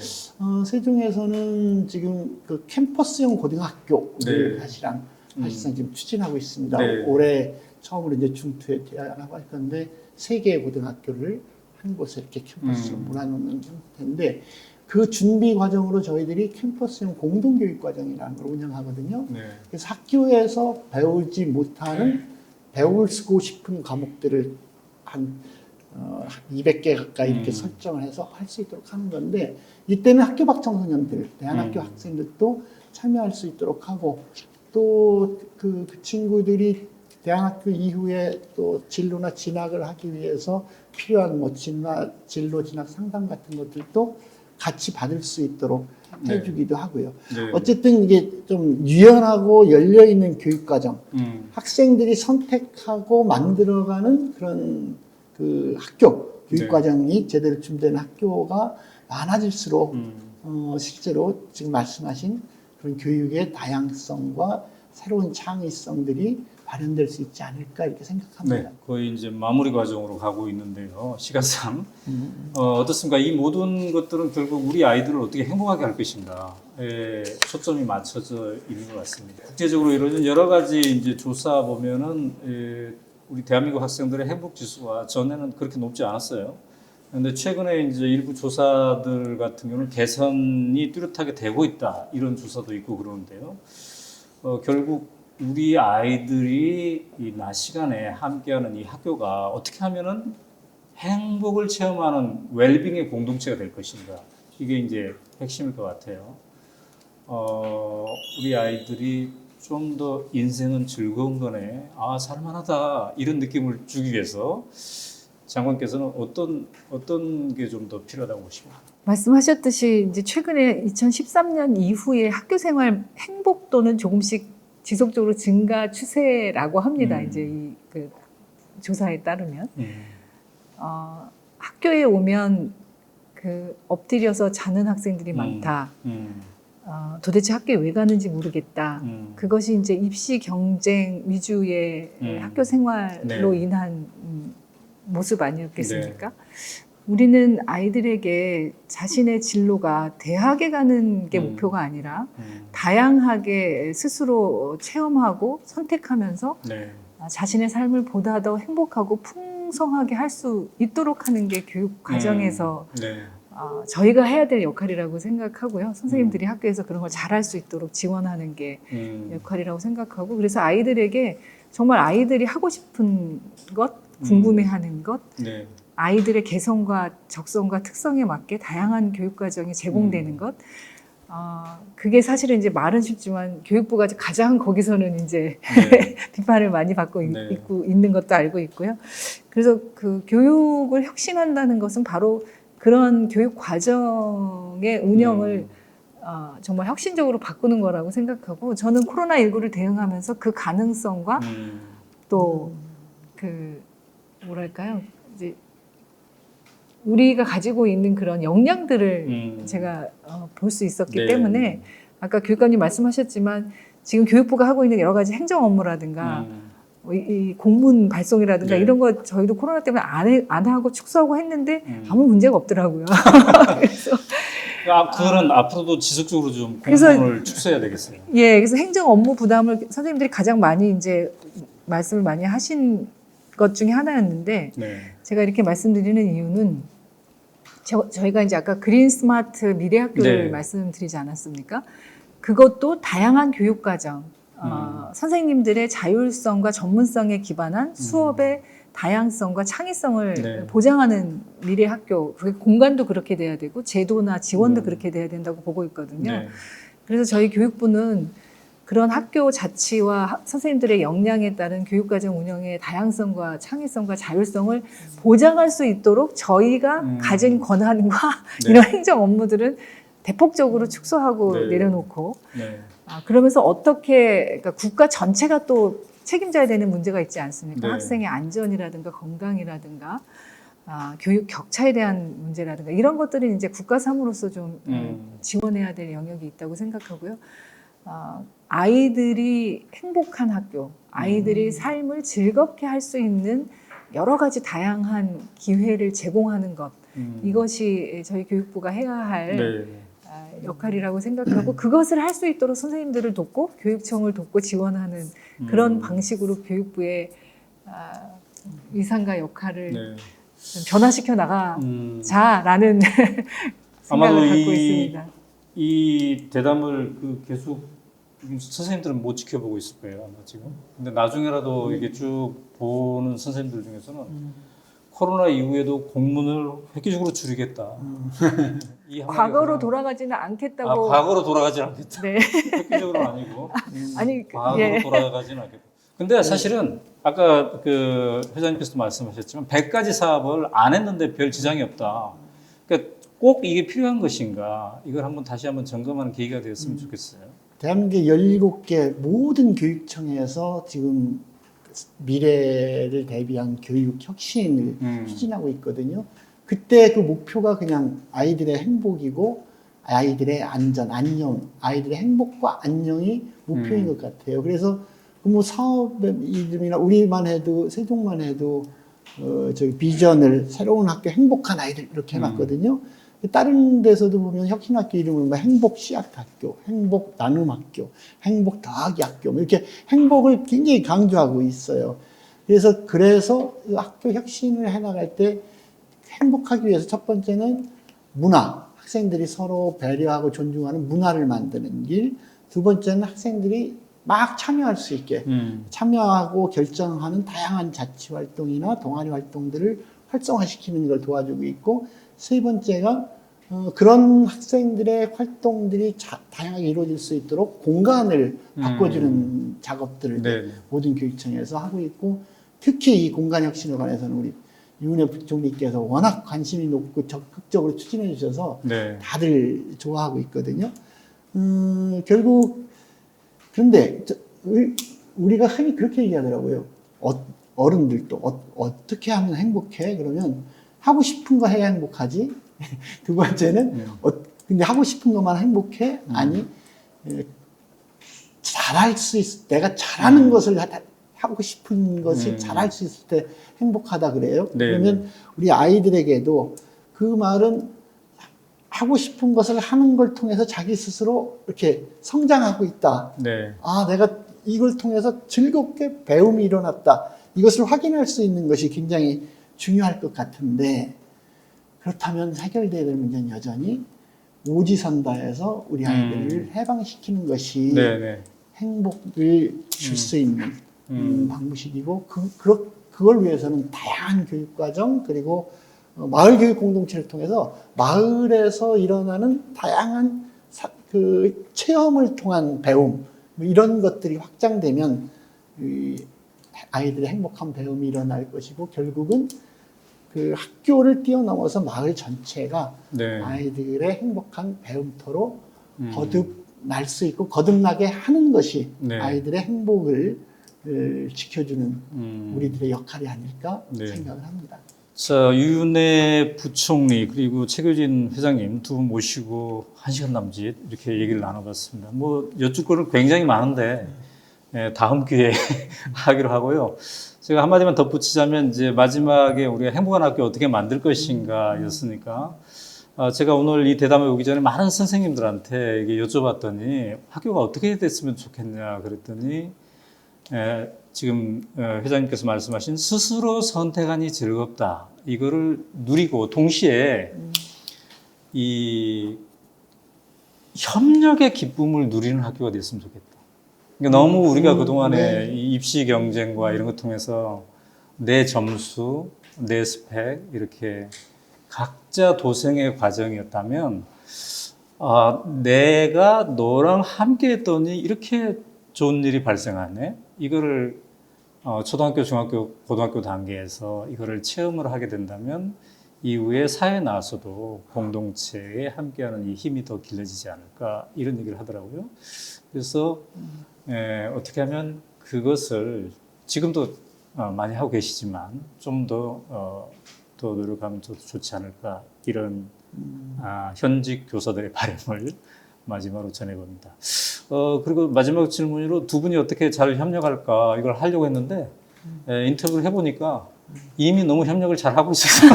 [SPEAKER 3] 세종에서는 지금 그 캠퍼스형 고등학교를 사실상 지금 추진하고 있습니다. 올해 처음으로 이제 중투에 대안하고 할 건데 3개의 고등학교를 한 곳에 이렇게 캠퍼스로 몰아넣는 형태인데 그 준비 과정으로 저희들이 캠퍼스형 공동교육 과정이라는 걸 운영하거든요. 그래서 학교에서 배우지 못하는 배우고 싶은 과목들을 한 200개 가까이 이렇게 설정을 해서 할 수 있도록 하는 건데 이때는 학교 밖 청소년들, 대안학교 학생들도 참여할 수 있도록 하고 또 그 친구들이 대안학교 이후에 또 진로나 진학을 하기 위해서 필요한 뭐 진로 진학 상담 같은 것들도 같이 받을 수 있도록 해주기도 하고요. 어쨌든 이게 좀 유연하고 열려있는 교육과정, 학생들이 선택하고 만들어가는 그런 그 학교, 교육과정이 제대로 준비된 학교가 많아질수록 실제로 지금 말씀하신 그런 교육의 다양성과 새로운 창의성들이 발현될 수 있지 않을까 이렇게 생각합니다.
[SPEAKER 1] 네, 거의 이제 마무리 과정으로 가고 있는데요. 시간상 어떻습니까? 이 모든 것들은 결국 우리 아이들을 어떻게 행복하게 할 것인가에 초점이 맞춰져 있는 것 같습니다. 국제적으로 이루어진 여러 가지 이제 조사 보면은 우리 대한민국 학생들의 행복 지수가 전에는 그렇게 높지 않았어요. 그런데 최근에 이제 일부 조사들 같은 경우는 개선이 뚜렷하게 되고 있다 이런 조사도 있고 그러는데요. 결국 우리 아이들이 이 낮 시간에 함께하는 이 학교가 어떻게 하면은 행복을 체험하는 웰빙의 공동체가 될 것인가. 이게 이제 핵심일 것 같아요. 우리 아이들이 좀 더 인생은 즐거운 거네. 아, 살만하다. 이런 느낌을 주기 위해서 장관께서는 어떤 게 좀 더 필요하다고 보십니까?
[SPEAKER 2] 말씀하셨듯이 이제 최근에 2013년 이후에 학교 생활 행복도는 조금씩 지속적으로 증가 추세라고 합니다. 이제 그 조사에 따르면 학교에 오면 그 엎드려서 자는 학생들이 많다. 도대체 학교에 왜 가는지 모르겠다. 그것이 이제 입시 경쟁 위주의 학교 생활로
[SPEAKER 1] 네.
[SPEAKER 2] 인한 모습 아니었겠습니까? 우리는 아이들에게 자신의 진로가 대학에 가는 게 목표가 아니라 다양하게 스스로 체험하고 선택하면서
[SPEAKER 1] 네.
[SPEAKER 2] 자신의 삶을 보다 더 행복하고 풍성하게 할 수 있도록 하는 게 교육 과정에서
[SPEAKER 1] 네.
[SPEAKER 2] 저희가 해야 될 역할이라고 생각하고요. 선생님들이 학교에서 그런 걸 잘할 수 있도록 지원하는 게 역할이라고 생각하고, 그래서 아이들에게 정말 아이들이 하고 싶은 것, 궁금해하는 것,
[SPEAKER 1] 네.
[SPEAKER 2] 아이들의 개성과 적성과 특성에 맞게 다양한 교육 과정이 제공되는 것, 그게 사실은 이제 말은 쉽지만 교육부가 가장 거기서는 이제
[SPEAKER 1] 네.
[SPEAKER 2] 비판을 많이 받고
[SPEAKER 1] 네.
[SPEAKER 2] 있고 있는 것도 알고 있고요. 그래서 그 교육을 혁신한다는 것은 바로 그런 교육 과정의 운영을 정말 혁신적으로 바꾸는 거라고 생각하고, 저는 코로나19를 대응하면서 그 가능성과 또 그 뭐랄까요, 이제 우리가 가지고 있는 그런 역량들을 제가 볼 수 있었기
[SPEAKER 1] 네.
[SPEAKER 2] 때문에, 아까 교육감님 말씀하셨지만 지금 교육부가 하고 있는 여러 가지 행정 업무라든가 이 공문 발송이라든가
[SPEAKER 1] 네.
[SPEAKER 2] 이런 거 저희도 코로나 때문에 안 하고 축소하고 했는데 아무 문제가 없더라고요. 그래서
[SPEAKER 1] 그거는 앞으로도 지속적으로 좀
[SPEAKER 2] 그래서-
[SPEAKER 1] 공문을 축소해야 되겠어요.
[SPEAKER 2] 예, 그래서 행정 업무 부담을 선생님들이 가장 많이 이제 말씀을 많이 하신 것 중에 하나였는데,
[SPEAKER 1] 네.
[SPEAKER 2] 제가 이렇게 말씀드리는 이유는 저희가 이제 아까 그린 스마트 미래 학교를
[SPEAKER 1] 네.
[SPEAKER 2] 말씀드리지 않았습니까? 그것도 다양한 교육 과정, 선생님들의 자율성과 전문성에 기반한 수업의 다양성과 창의성을
[SPEAKER 1] 네.
[SPEAKER 2] 보장하는 미래 학교, 그 공간도 그렇게 돼야 되고 제도나 지원도 그렇게 돼야 된다고 보고 있거든요.
[SPEAKER 1] 네.
[SPEAKER 2] 그래서 저희 교육부는 그런 학교 자치와 선생님들의 역량에 따른 교육과정 운영의 다양성과 창의성과 자율성을 보장할 수 있도록 저희가 가진 권한과
[SPEAKER 1] 네.
[SPEAKER 2] 이런 행정 업무들은 대폭적으로 축소하고
[SPEAKER 1] 네.
[SPEAKER 2] 내려놓고,
[SPEAKER 1] 네.
[SPEAKER 2] 그러면서 어떻게, 그러니까 국가 전체가 또 책임져야 되는 문제가 있지 않습니까?
[SPEAKER 1] 네.
[SPEAKER 2] 학생의 안전이라든가 건강이라든가 교육 격차에 대한 문제라든가 이런 것들은 이제 국가 사무로서 좀 지원해야 될 영역이 있다고 생각하고요. 아이들이 행복한 학교, 아이들이 삶을 즐겁게 할 수 있는 여러 가지 다양한 기회를 제공하는 것, 이것이 저희 교육부가 해야 할
[SPEAKER 1] 네.
[SPEAKER 2] 역할이라고 생각하고, 그것을 할 수 있도록 선생님들을 돕고 교육청을 돕고 지원하는 그런 방식으로 교육부의 위상과 역할을
[SPEAKER 1] 네.
[SPEAKER 2] 좀 변화시켜 나가자라는
[SPEAKER 1] 아마도
[SPEAKER 2] 생각을 갖고 있습니다.
[SPEAKER 1] 이 대담을 계속 선생님들은 못 지켜보고 있을 거예요, 아마 지금. 근데 나중에라도 이게 쭉 보는 선생님들 중에서는 코로나 이후에도 공문을 획기적으로 줄이겠다. 이 한마디가
[SPEAKER 2] 과거로
[SPEAKER 1] 그냥-
[SPEAKER 2] 돌아가지는 않겠다고.
[SPEAKER 1] 과거로 돌아가지 않겠다.
[SPEAKER 2] 네.
[SPEAKER 1] 획기적으로는 아니고
[SPEAKER 2] 아니,
[SPEAKER 1] 과거로
[SPEAKER 2] 예.
[SPEAKER 1] 돌아가지는 않겠다. 근데 사실은 아까 그 회장님께서도 말씀하셨지만 100가지 사업을 안 했는데 별 지장이 없다. 그러니까 꼭 이게 필요한 것인가? 이걸 다시 한번 점검하는 계기가 되었으면 좋겠어요.
[SPEAKER 3] 대한민국 17개 모든 교육청에서 지금 미래를 대비한 교육 혁신을 추진하고 있거든요. 그때 그 목표가 그냥 아이들의 행복이고 아이들의 안전, 안녕, 아이들의 행복과 안녕이 목표인 것 같아요. 그래서 뭐 사업의 이름이나 우리만 해도 세종만 해도 저기 비전을 새로운 학교 행복한 아이들 이렇게 해놨거든요. 다른 데서도 보면 혁신학교 이름을 뭐 행복 씨앗학교, 행복 나눔학교, 행복 더하기 학교 이렇게 행복을 굉장히 강조하고 있어요. 그래서 학교 혁신을 해나갈 때 행복하기 위해서 첫 번째는 문화, 학생들이 서로 배려하고 존중하는 문화를 만드는 길. 두 번째는 학생들이 막 참여할 수 있게 참여하고 결정하는 다양한 자치 활동이나 동아리 활동들을 활성화시키는 걸 도와주고 있고, 세 번째가 그런 학생들의 활동들이 다양하게 이루어질 수 있도록 공간을 바꿔주는 작업들을
[SPEAKER 1] 네.
[SPEAKER 3] 모든 교육청에서 하고 있고, 특히 이 공간혁신에 관해서는 우리 유은혜 부총리께서 워낙 관심이 높고 적극적으로 추진해 주셔서
[SPEAKER 1] 네.
[SPEAKER 3] 다들 좋아하고 있거든요. 결국 그런데 우리가 흔히 그렇게 얘기하더라고요. 어른들도 어떻게 하면 행복해? 그러면 하고 싶은 거 해야 행복하지. 두 번째는 근데 하고 싶은 것만 행복해? 아니, 잘할 수 내가 잘하는 것을 하고 싶은 것이 잘할 수 있을 때 행복하다 그래요.
[SPEAKER 1] 네.
[SPEAKER 3] 그러면 우리 아이들에게도 그 말은 하고 싶은 것을 하는 걸 통해서 자기 스스로 이렇게 성장하고 있다.
[SPEAKER 1] 네.
[SPEAKER 3] 아, 내가 이걸 통해서 즐겁게 배움이 일어났다. 이것을 확인할 수 있는 것이 굉장히 중요할 것 같은데, 그렇다면 해결돼야 될 문제는 여전히 오지선다에서 우리 아이들을 해방시키는 것이
[SPEAKER 1] 네. 네.
[SPEAKER 3] 행복을 줄 수 있는 방식이고, 그걸 위해서는 다양한 교육과정, 그리고 마을 교육 공동체를 통해서 마을에서 일어나는 다양한 그 체험을 통한 배움, 뭐 이런 것들이 확장되면 아이들의 행복한 배움이 일어날 것이고, 결국은 그 학교를 뛰어넘어서 마을 전체가
[SPEAKER 1] 네.
[SPEAKER 3] 아이들의 행복한 배움터로 거듭날 수 있고, 거듭나게 하는 것이
[SPEAKER 1] 네.
[SPEAKER 3] 아이들의 행복을 지켜주는 우리들의 역할이 아닐까
[SPEAKER 1] 네.
[SPEAKER 3] 생각을 합니다.
[SPEAKER 1] 자, 유은혜 부총리 그리고 최규진 회장님 두 분 모시고 1시간 남짓 이렇게 얘기를 나눠봤습니다. 뭐 여쭙 거는 굉장히 많은데 다음 기회에 하기로 하고요. 제가 한마디만 덧붙이자면 이제 마지막에 우리가 행복한 학교 어떻게 만들 것인가였으니까 제가 오늘 이 대담회 오기 전에 많은 선생님들한테 이게 여쭤봤더니 학교가 어떻게 됐으면 좋겠냐 그랬더니 지금 회장님께서 말씀하신 스스로 선택하니 즐겁다. 이거를 누리고 동시에 이 협력의 기쁨을 누리는 학교가 됐으면 좋겠다. 그러니까 너무 우리가 그동안에 이 입시 경쟁과 이런 것 통해서 내 점수, 내 스펙 이렇게 각자 도생의 과정이었다면 내가 너랑 함께 했더니 이렇게 좋은 일이 발생하네. 이거를 초등학교, 중학교, 고등학교 단계에서 이거를 체험을 하게 된다면 이후에 사회에 나와서도 공동체에 함께하는 이 힘이 더 길러지지 않을까 이런 얘기를 하더라고요. 그래서 어떻게 하면 그것을 지금도 많이 하고 계시지만 좀 더 노력하면 더 좋지 않을까 이런 현직 교사들의 바람을 마지막으로 전해봅니다. 그리고 마지막 질문으로 두 분이 어떻게 잘 협력할까 이걸 하려고 했는데 인터뷰를 해보니까 이미 너무 협력을 잘 하고 있어서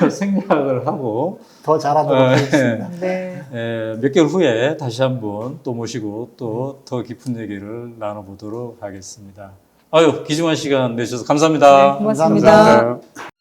[SPEAKER 1] 생략을 하고
[SPEAKER 3] 더 잘하도록 하겠습니다.
[SPEAKER 2] 네.
[SPEAKER 1] 몇 개월 후에 다시 한번 또 모시고 또 더 깊은 얘기를 나눠보도록 하겠습니다. 귀중한 시간 내주셔서 감사합니다.
[SPEAKER 2] 네, 고맙습니다.
[SPEAKER 3] 감사합니다.